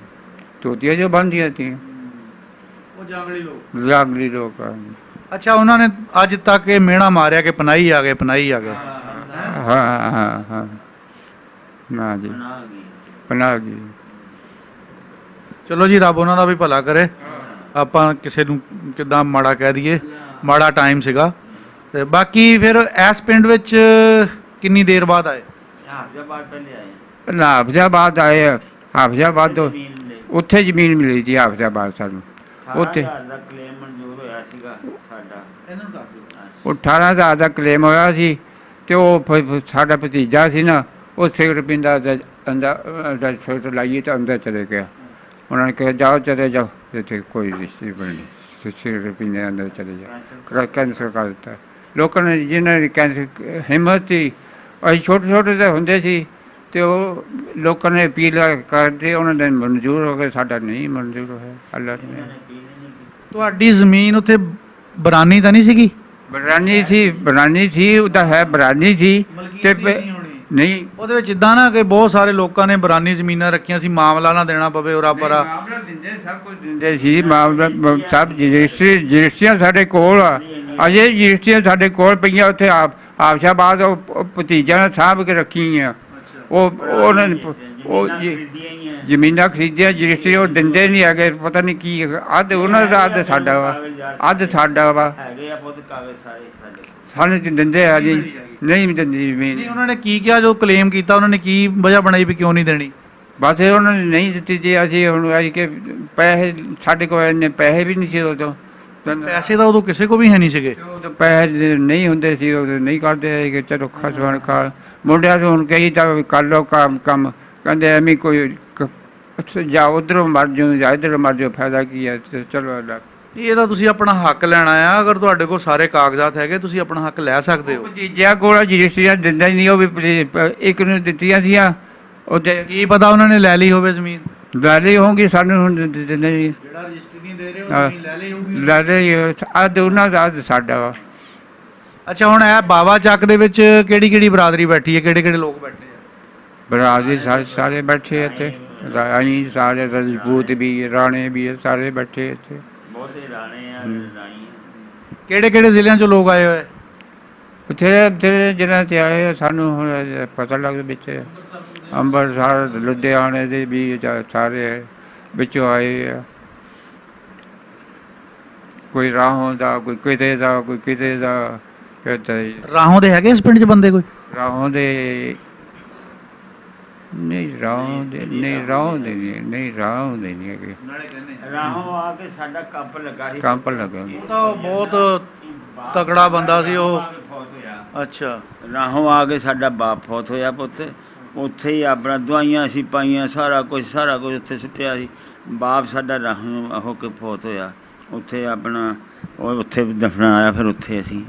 ਧੋਤੀਆਂ ਜੋ ਬੰਨ੍ਹਦੀਆਂ ਸੀ, ਉਹ ਜਾਗਲੀ ਲੋਕ ਆ। ਅੱਛਾ, ਉਹਨਾਂ ਨੇ ਅੱਜ ਤੱਕ ਇਹ ਮਿਹਣਾ ਮਾਰਿਆ ਕਿ ਪਨਾਹੀ ਆ ਗਏ, ਪਨਾਹੀ ਆ ਗਏ। ਹਾਂ ਹਾਂ ਹਾਂ, ਨਾ ਜੀ ਪਨਾਹ ਗਈ। ਚਲੋ ਜੀ, ਰੱਬ ਉਹਨਾਂ ਦਾ ਵੀ ਭਲਾ ਕਰੇ। ਆਪਾਂ ਕਿਸੇ ਨੂੰ ਕਿੱਦਾਂ ਮਾੜਾ ਕਹਿ ਦਈਏ, ਮਾੜਾ ਟਾਈਮ ਸੀਗਾ। ਤੇ ਬਾਕੀ ਫਿਰ ਇਸ ਪਿੰਡ ਵਿੱਚ ਕਿੰਨੀ ਦੇਰ ਬਾਅਦ ਆਏ? ਹਾਫਿਜ਼ਾਬਾਦ ਆਏ, ਹਾਫਿਜ਼ਾਬਾਦ ਤੋਂ ਉੱਥੇ ਜ਼ਮੀਨ ਮਿਲੀ ਸੀ, ਹਾਫਿਜ਼ਾਬਾਦ ਸਾਨੂੰ ਉੱਥੇ। ਉਹ 18,000 ਦਾ ਕਲੇਮ ਹੋਇਆ ਸੀ, ਅਤੇ ਉਹ ਸਾਡਾ ਭਤੀਜਾ ਸੀ ਨਾ, ਉਹ ਸਿਗਰਟ ਪੀਂਦਾ, ਅੰਦਰ ਸਿਗਰਟ ਲਾਈਏ ਤਾਂ ਅੰਦਰ ਚਲੇ ਗਿਆ। ਉਹਨਾਂ ਨੇ ਕਿਹਾ ਜਾਓ, ਚਲੇ ਜਾਓ, ਇੱਥੇ ਕੋਈ ਰਿਸ਼ਤੇ ਬਣਨੀ, ਸਿਗਰਟ ਪੀਂਦੇ ਅੰਦਰ ਚਲੇ ਜਾਓ। ਕੈਂਸਲ ਕਰ ਦਿੱਤਾ ਲੋਕਾਂ ਨੇ, ਜਿਹਨਾਂ ਦੀ ਕੈਂਸਲ ਹਿੰਮਤ ਸੀ। ਅਸੀਂ ਛੋਟੇ ਛੋਟੇ ਤਾਂ ਹੁੰਦੇ ਸੀ, ਅਤੇ ਉਹ ਲੋਕਾਂ ਨੇ ਅਪੀਲ ਕਰਦੇ, ਉਹਨਾਂ ਨੇ ਮਨਜ਼ੂਰ ਹੋ ਗਏ, ਸਾਡਾ ਨਹੀਂ ਮਨਜ਼ੂਰ ਹੋਇਆ। ਅੱਲਾ ਨੇ। ਤੁਹਾਡੀ ਜ਼ਮੀਨ ਉੱਥੇ ਬਰਾਨੀ ਤਾਂ ਨਹੀਂ ਸੀਗੀ? ਬਰਾਨੀ ਸੀ, ਉਹਦਾ ਹੈ ਬਰਾਨੀ ਸੀ, ਤੇ ਨਹੀਂ ਉਹਦੇ ਵਿੱਚ ਇਦਾਂ ਨਾ ਕਿ ਬਹੁਤ ਸਾਰੇ ਲੋਕਾਂ ਨੇ ਬਰਾਨੀ ਜ਼ਮੀਨਾਂ ਰੱਖੀਆਂ ਸੀ, ਮਾਮਲਾ ਨਾ ਦੇਣਾ ਪਵੇ ਉਰਾ ਪਰਾ। ਮਾਮਲਾ ਦਿੰਦੇ, ਸਭ ਕੁਝ ਦਿੰਦੇ ਸੀ, ਮਾਮਲਾ ਸਭ ਰਜਿਸਟਰੀਆਂ ਸਾਡੇ ਕੋਲ ਆ, ਅਜੇ ਰਜਿਸਟਰੀਆਂ ਸਾਡੇ ਕੋਲ ਪਈਆਂ ਉੱਥੇ। ਹਾਫਿਜ਼ਾਬਾਦ ਉਹ ਭਤੀਜਾ ਨੇ ਸਾਂਭ ਕੇ ਰੱਖੀਆਂ। ਉਹਨਾਂ ਨੇ ਉਹ ਜ਼ਮੀਨਾਂ ਖਰੀਦੀਆਂ, ਰਜਿਸਟਰੀ ਉਹ ਦਿੰਦੇ ਨਹੀਂ ਹੈਗੇ, ਪਤਾ ਨਹੀਂ ਕੀ, ਅੱਧ ਉਹਨਾਂ ਦਾ ਅੱਧ ਸਾਡਾ ਵਾ, ਅੱਧ ਸਾਡਾ ਵਾ, ਸਾਨੂੰ ਦਿੰਦੇ ਆ ਜੀ, ਨਹੀਂ ਦਿੰਦੀ ਜ਼ਮੀਨ। ਨਹੀਂ, ਉਹਨਾਂ ਨੇ ਕੀ ਕਿਹਾ ਜੋ ਕਲੇਮ ਕੀਤਾ? ਉਹਨਾਂ ਨੇ ਕੀ ਵਜ੍ਹਾ ਬਣਾਈ ਵੀ ਕਿਉਂ ਨਹੀਂ ਦੇਣੀ? ਬਸ ਉਹਨਾਂ ਨੇ ਨਹੀਂ ਦਿੱਤੀ ਜੀ। ਅਸੀਂ ਹੁਣ ਅਸੀਂ ਕਿ ਪੈਸੇ ਸਾਡੇ ਕੋਲ ਇੰਨੇ ਪੈਸੇ ਵੀ ਨਹੀਂ ਸੀ ਉਦੋਂ। ਪੈਸੇ ਤਾਂ ਉਦੋਂ ਕਿਸੇ ਕੋਲ ਵੀ ਹੈ ਨਹੀਂ ਸੀਗੇ। ਉਦੋਂ ਪੈਸੇ ਨਹੀਂ ਹੁੰਦੇ ਸੀ, ਉਦੋਂ ਨਹੀਂ ਕਰਦੇ ਸੀ ਕਿ ਚਲੋ ਖਸਵਣ ਖਾ। ਮੁੰਡਿਆਂ ਨੂੰ ਹੁਣ ਕਹੀ ਤਾਂ ਕਰ ਲਓ ਕੰਮ, ਕਹਿੰਦੇ ਐਵੇਂ ਕੋਈ ਜਾਂ ਉੱਧਰੋਂ ਮਰ ਜਾਓ ਜਾਂ ਇੱਧਰੋਂ ਮਰ ਜਾਓ, ਫਾਇਦਾ ਕੀ ਹੈ। ਚਲੋ ਇਹ ਤਾਂ ਤੁਸੀਂ ਆਪਣਾ ਹੱਕ ਲੈਣਾ ਆ। ਅਗਰ ਤੁਹਾਡੇ ਕੋਲ ਸਾਰੇ ਕਾਗਜ਼ਾਤ ਹੈਗੇ, ਤੁਸੀਂ ਆਪਣਾ ਹੱਕ ਲੈ ਸਕਦੇ ਹੋ। ਭਤੀਜਿਆਂ ਕੋਲ ਰਜਿਸਟਰੀਆਂ ਦਿੰਦਾ ਹੀ ਨਹੀਂ, ਉਹ ਵੀ ਇੱਕ ਨੂੰ ਦਿੱਤੀਆਂ ਸੀਆਂ, ਉਹਦੇ ਕੀ ਪਤਾ ਉਹਨਾਂ ਨੇ ਲੈ ਲਈ ਹੋਵੇ ਜ਼ਮੀਨ। ਲੈ ਲਈ ਹੋਊਗੀ, ਸਾਨੂੰ ਹੁਣ ਦਿੰਦੇ ਜੀ। ਜਿਹੜਾ ਰਜਿਸਟਰੀ ਨਹੀਂ ਦੇ ਰਹੇ, ਉਹ ਜ਼ਮੀਨ ਲੈ ਲਈ ਹੋਊਗੀ। ਲੈ ਲਈ, ਅੱਧ ਉਹਨਾਂ ਦਾ ਅੱਧ ਸਾਡਾ ਵਾ। ਅੱਛਾ, ਹੁਣ ਇਹ ਬਾਵਾ ਚੱਕ ਦੇ ਵਿੱਚ ਕਿਹੜੀ ਕਿਹੜੀ ਬਰਾਦਰੀ ਬੈਠੀ ਹੈ, ਕਿਹੜੇ ਕਿਹੜੇ ਲੋਕ ਬੈਠੇ ਆ? ਬਰਾਦਰੀ ਸਾਰੇ ਬੈਠੇ ਇੱਥੇ, ਅਸੀਂ ਸਾਰੇ ਰਜਪੂਤ ਵੀ, ਰਾਣੇ ਵੀ, ਸਾਰੇ ਬੈਠੇ ਇੱਥੇ। ਕਿਹੜੇ ਕਿਹੜੇ ਜ਼ਿਲ੍ਹਿਆਂ ਚੋਂ ਲੋਕ ਆਏ ਹੋਏ? ਬਥੇਰੇ ਜਿਹਨਾਂ 'ਤੇ ਆਏ, ਸਾਨੂੰ ਹੁਣ ਪਤਾ ਲੱਗਦਾ ਵਿੱਚ ਅੰਮ੍ਰਿਤਸਰ, ਲੁਧਿਆਣੇ ਦੇ ਵੀ ਸਾਰੇ ਵਿੱਚੋਂ ਆਏ ਆ। ਕੋਈ ਰਾਹੋਂ ਦਾ, ਕੋਈ ਕਿਤੇ ਦਾ, ਕੋਈ ਕਿਤੇ ਦਾ। ਰਾਹੋਂ ਦੇ ਹੈਗੇ ਇਸ ਪਿੰਡ 'ਚ ਬੰਦੇ ਕੋਈ? ਰਾਹੋਂ ਦੇ ਨਹੀਂ, ਰਾਹੋਂ ਦੇ ਨਹੀਂ ਹੈਗੇ। ਰਾਹੋਂ ਆ ਕੇ ਸਾਡਾ ਕੰਪ ਲੱਗਾ ਸੀ, ਕੰਪ ਲੱਗਾ। ਉਹ ਤਾਂ ਬਹੁਤ ਤਕੜਾ ਬੰਦਾ ਸੀ ਉਹ। ਅੱਛਾ, ਰਾਹੋਂ ਆ ਕੇ ਸਾਡਾ ਬਾਪ ਫੌਤ ਹੋਇਆ ਪੁੱਤ। ਉੱਥੇ ਹੀ ਆਪਣਾ ਦਵਾਈਆਂ ਅਸੀਂ ਪਾਈਆਂ, ਸਾਰਾ ਕੁਝ ਉੱਥੇ ਸੁੱਟਿਆ ਸੀ। ਬਾਪ ਸਾਡਾ ਰਾਹੋਂ ਹੋ ਕੇ ਫੌਤ ਹੋਇਆ। ਉੱਥੇ ਆਪਣਾ ਉਹ ਉੱਥੇ ਦਫਨਾਇਆ। ਫਿਰ ਉੱਥੇ ਅਸੀਂ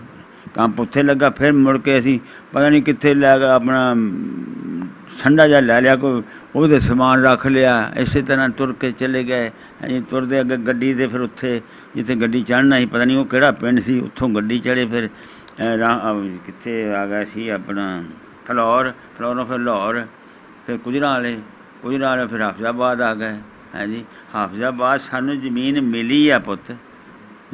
ਕੰਪ ਉੱਥੇ ਲੱਗਾ। ਫਿਰ ਮੁੜ ਕੇ ਅਸੀਂ ਪਤਾ ਨਹੀਂ ਕਿੱਥੇ ਲੈ ਗਿਆ, ਆਪਣਾ ਠੰਡਾ ਜਿਹਾ ਲੈ ਲਿਆ, ਕੋਈ ਉਹਦੇ ਸਮਾਨ ਰੱਖ ਲਿਆ। ਇਸੇ ਤਰ੍ਹਾਂ ਤੁਰ ਕੇ ਚਲੇ ਗਏ। ਅਸੀਂ ਤੁਰਦੇ ਅੱਗੇ ਗੱਡੀ 'ਤੇ, ਫਿਰ ਉੱਥੇ ਜਿੱਥੇ ਗੱਡੀ ਚੜ੍ਹਨਾ ਸੀ, ਪਤਾ ਨਹੀਂ ਉਹ ਕਿਹੜਾ ਪਿੰਡ ਸੀ, ਉੱਥੋਂ ਗੱਡੀ ਚੜ੍ਹੇ। ਫਿਰ ਕਿੱਥੇ ਆ ਗਿਆ ਸੀ ਆਪਣਾ ਫਲੌਰ, ਫਲੋਰੋਂ ਫਿਰ ਲਾਹੌਰ, ਫਿਰ ਗੁਜਰਾਂ ਵਾਲੇ ਫਿਰ ਹਾਫਿਜ਼ਾਬਾਦ ਆ ਗਏ। ਹਾਂਜੀ, ਹਾਫਿਜ਼ਾਬਾਦ ਸਾਨੂੰ ਜ਼ਮੀਨ ਮਿਲੀ ਆ ਪੁੱਤ,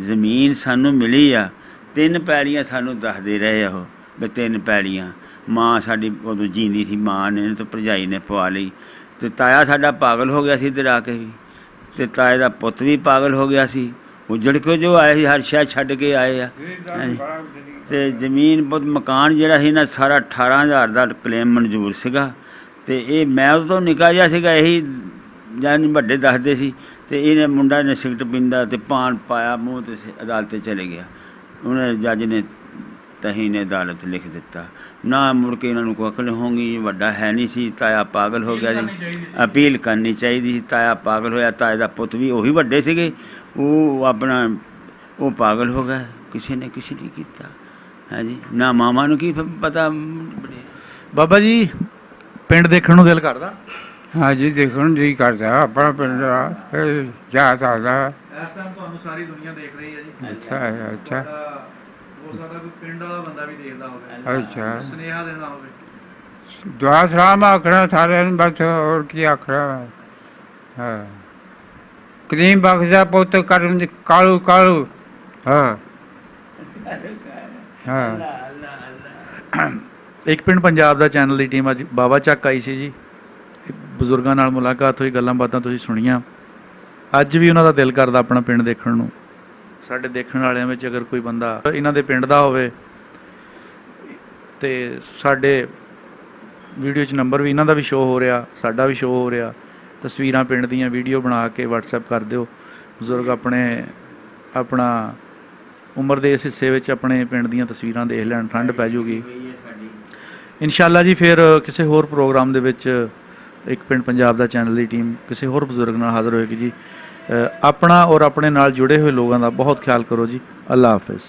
ਜ਼ਮੀਨ ਸਾਨੂੰ ਮਿਲੀ ਆ। 3 ਪੈਲੀਆਂ ਸਾਨੂੰ ਦੱਸਦੇ ਰਹੇ ਉਹ ਵੀ 3 ਪੈਲੀਆਂ। ਮਾਂ ਸਾਡੀ ਉਦੋਂ ਜੀਂਦੀ ਸੀ, ਮਾਂ ਨੇ ਅਤੇ ਭਰਜਾਈ ਨੇ ਪਵਾ ਲਈ। ਅਤੇ ਤਾਇਆ ਸਾਡਾ ਪਾਗਲ ਹੋ ਗਿਆ ਸੀ ਇੱਧਰ ਆ ਕੇ ਵੀ, ਅਤੇ ਤਾਏ ਦਾ ਪੁੱਤ ਵੀ ਪਾਗਲ ਹੋ ਗਿਆ ਸੀ। ਉੱਜੜ ਕੇ ਜੋ ਆਏ ਸੀ, ਹਰ ਸ਼ਹਿਰ ਛੱਡ ਕੇ ਆਏ ਆ। ਅਤੇ ਜ਼ਮੀਨ ਬਹੁਤ ਮਕਾਨ ਜਿਹੜਾ ਸੀ ਨਾ, ਸਾਰਾ 18,000 ਦਾ ਕਲੇਮ ਮਨਜ਼ੂਰ ਸੀਗਾ। ਅਤੇ ਇਹ ਮੈਂ ਉਦੋਂ ਨਿੱਕਾ ਜਿਹਾ ਸੀਗਾ, ਇਹੀ ਜਾਨੀ ਵੱਡੇ ਦੱਸਦੇ ਸੀ। ਅਤੇ ਇਹਨੇ ਮੁੰਡਾ ਨੇ ਸਿਗਰਟ ਪੀਂਦਾ ਅਤੇ ਪਾਨ ਪਾਇਆ ਮੂੰਹ 'ਤੇ, ਅਦਾਲਤ 'ਤੇ ਚਲੇ ਗਿਆ। ਉਹਨੇ ਜੱਜ ਨੇ ਤਹੀਂ ਨੇ ਅਦਾਲਤ ਲਿਖ ਦਿੱਤਾ ਨਾ। ਮੁੜ ਕੇ ਇਹਨਾਂ ਨੂੰ ਕੋਈ ਅਕਲ ਹੋਊਗੀ, ਵੱਡਾ ਹੈ ਨਹੀਂ ਸੀ, ਤਾਇਆ ਪਾਗਲ ਹੋ ਗਿਆ ਜੀ। ਅਪੀਲ ਕਰਨੀ ਚਾਹੀਦੀ ਸੀ, ਤਾਇਆ ਪਾਗਲ ਹੋਇਆ। ਤਾਏ ਦਾ ਪੁੱਤ ਵੀ ਉਹੀ ਵੱਡੇ ਸੀਗੇ, ਉਹ ਆਪਣਾ ਉਹ ਪਾਗਲ ਹੋ ਗਿਆ। ਕਿਸੇ ਨੇ ਕਿਸੇ ਨਹੀਂ ਕੀਤਾ ਹੈ ਜੀ, ਨਾ ਮਾਮਾ ਨੂੰ ਕੀ ਪਤਾ। ਬਾਬਾ ਜੀ ਪਿੰਡ ਦੇਖਣ ਨੂੰ ਦਿਲ ਕਰਦਾ? ਹਾਂਜੀ, ਦੇਖਣ ਨੂੰ ਜੀ ਕਰਦਾ ਆਪਣਾ ਪਿੰਡ ਦਾ, ਫਿਰ ਜਾ ਸਕਦਾ। ਇਸ ਟਾਈਮ ਤੁਹਾਨੂੰ ਸਾਰੀ ਦੁਨੀਆ ਦੇਖ ਰਹੀ ਹੈ ਜੀ। ਅੱਛਾ ਅੱਛਾ ਹੋ ਸਕਦਾ ਕੋਈ ਪਿੰਡ ਵਾਲਾ ਬੰਦਾ ਵੀ ਦੇਖਦਾ ਹੋਵੇ, ਅੱਛਾ। ਸੁਨੇਹਾ ਦੇਣਾ ਹੋਵੇ। ਦੁਆ ਸਲਾਮ ਆਖਣਾ ਸਾਰਿਆਂ ਨੂੰ, ਬਸ ਹੋਰ ਕੀ ਆਖਣਾ। ਹਾਂ, ਕਰੀਮ ਬਖਸ਼ ਦਾ ਪੁੱਤ ਕਰਨ ਦੀ ਕਾਲੂ ਕਾਲੂ। ਹਾਂ ਹਾਂ। ਇੱਕ ਪਿੰਡ ਪੰਜਾਬ ਦਾ ਚੈਨਲ ਦੀ ਟੀਮ ਅੱਜ ਬਾਵਾ ਚੱਕ ਆਈ ਸੀ ਜੀ। ਬਜ਼ੁਰਗਾਂ ਨਾਲ ਮੁਲਾਕਾਤ ਹੋਈ, ਗੱਲਾਂ ਬਾਤਾਂ ਤੁਸੀਂ ਸੁਣੀਆਂ। ਅੱਜ ਵੀ ਉਹਨਾਂ ਦਾ ਦਿਲ ਕਰਦਾ ਆਪਣਾ ਪਿੰਡ ਦੇਖਣ ਨੂੰ। ਸਾਡੇ ਦੇਖਣ ਵਾਲਿਆਂ ਵਿੱਚ ਅਗਰ ਕੋਈ ਬੰਦਾ ਇਹਨਾਂ ਦੇ ਪਿੰਡ ਦਾ ਹੋਵੇ ਤੇ ਸਾਡੇ ਵੀਡੀਓ 'ਚ ਨੰਬਰ ਵੀ ਇਹਨਾਂ ਦਾ ਵੀ ਸ਼ੋਅ ਹੋ ਰਿਹਾ, ਸਾਡਾ ਵੀ ਸ਼ੋਅ ਹੋ ਰਿਹਾ। ਤਸਵੀਰਾਂ ਪਿੰਡ ਦੀਆਂ ਵੀਡੀਓ ਬਣਾ ਕੇ WhatsApp ਕਰ ਦਿਓ। ਬਜ਼ੁਰਗ ਆਪਣਾ ਉਮਰ ਦੇ ਇਸ ਹਿੱਸੇ ਵਿੱਚ ਆਪਣੇ ਪਿੰਡ ਦੀਆਂ ਤਸਵੀਰਾਂ ਦੇਖ ਲੈਣ, ਠੰਡ ਪੈ ਜੂਗੀ ਇਨਸ਼ਾਅੱਲਾ ਜੀ। ਫਿਰ ਕਿਸੇ ਹੋਰ ਪ੍ਰੋਗਰਾਮ ਦੇ ਵਿੱਚ ਇੱਕ ਪਿੰਡ ਪੰਜਾਬ ਦਾ ਚੈਨਲ ਦੀ ਟੀਮ ਕਿਸੇ ਹੋਰ ਬਜ਼ੁਰਗ ਨਾਲ ਹਾਜ਼ਰ ਹੋਏਗੀ ਜੀ। ਆਪਣਾ ਔਰ ਆਪਣੇ ਨਾਲ ਜੁੜੇ ਹੋਏ ਲੋਕਾਂ ਦਾ ਬਹੁਤ ਖਿਆਲ ਕਰੋ ਜੀ। ਅੱਲਾ ਹਾਫਿਜ਼।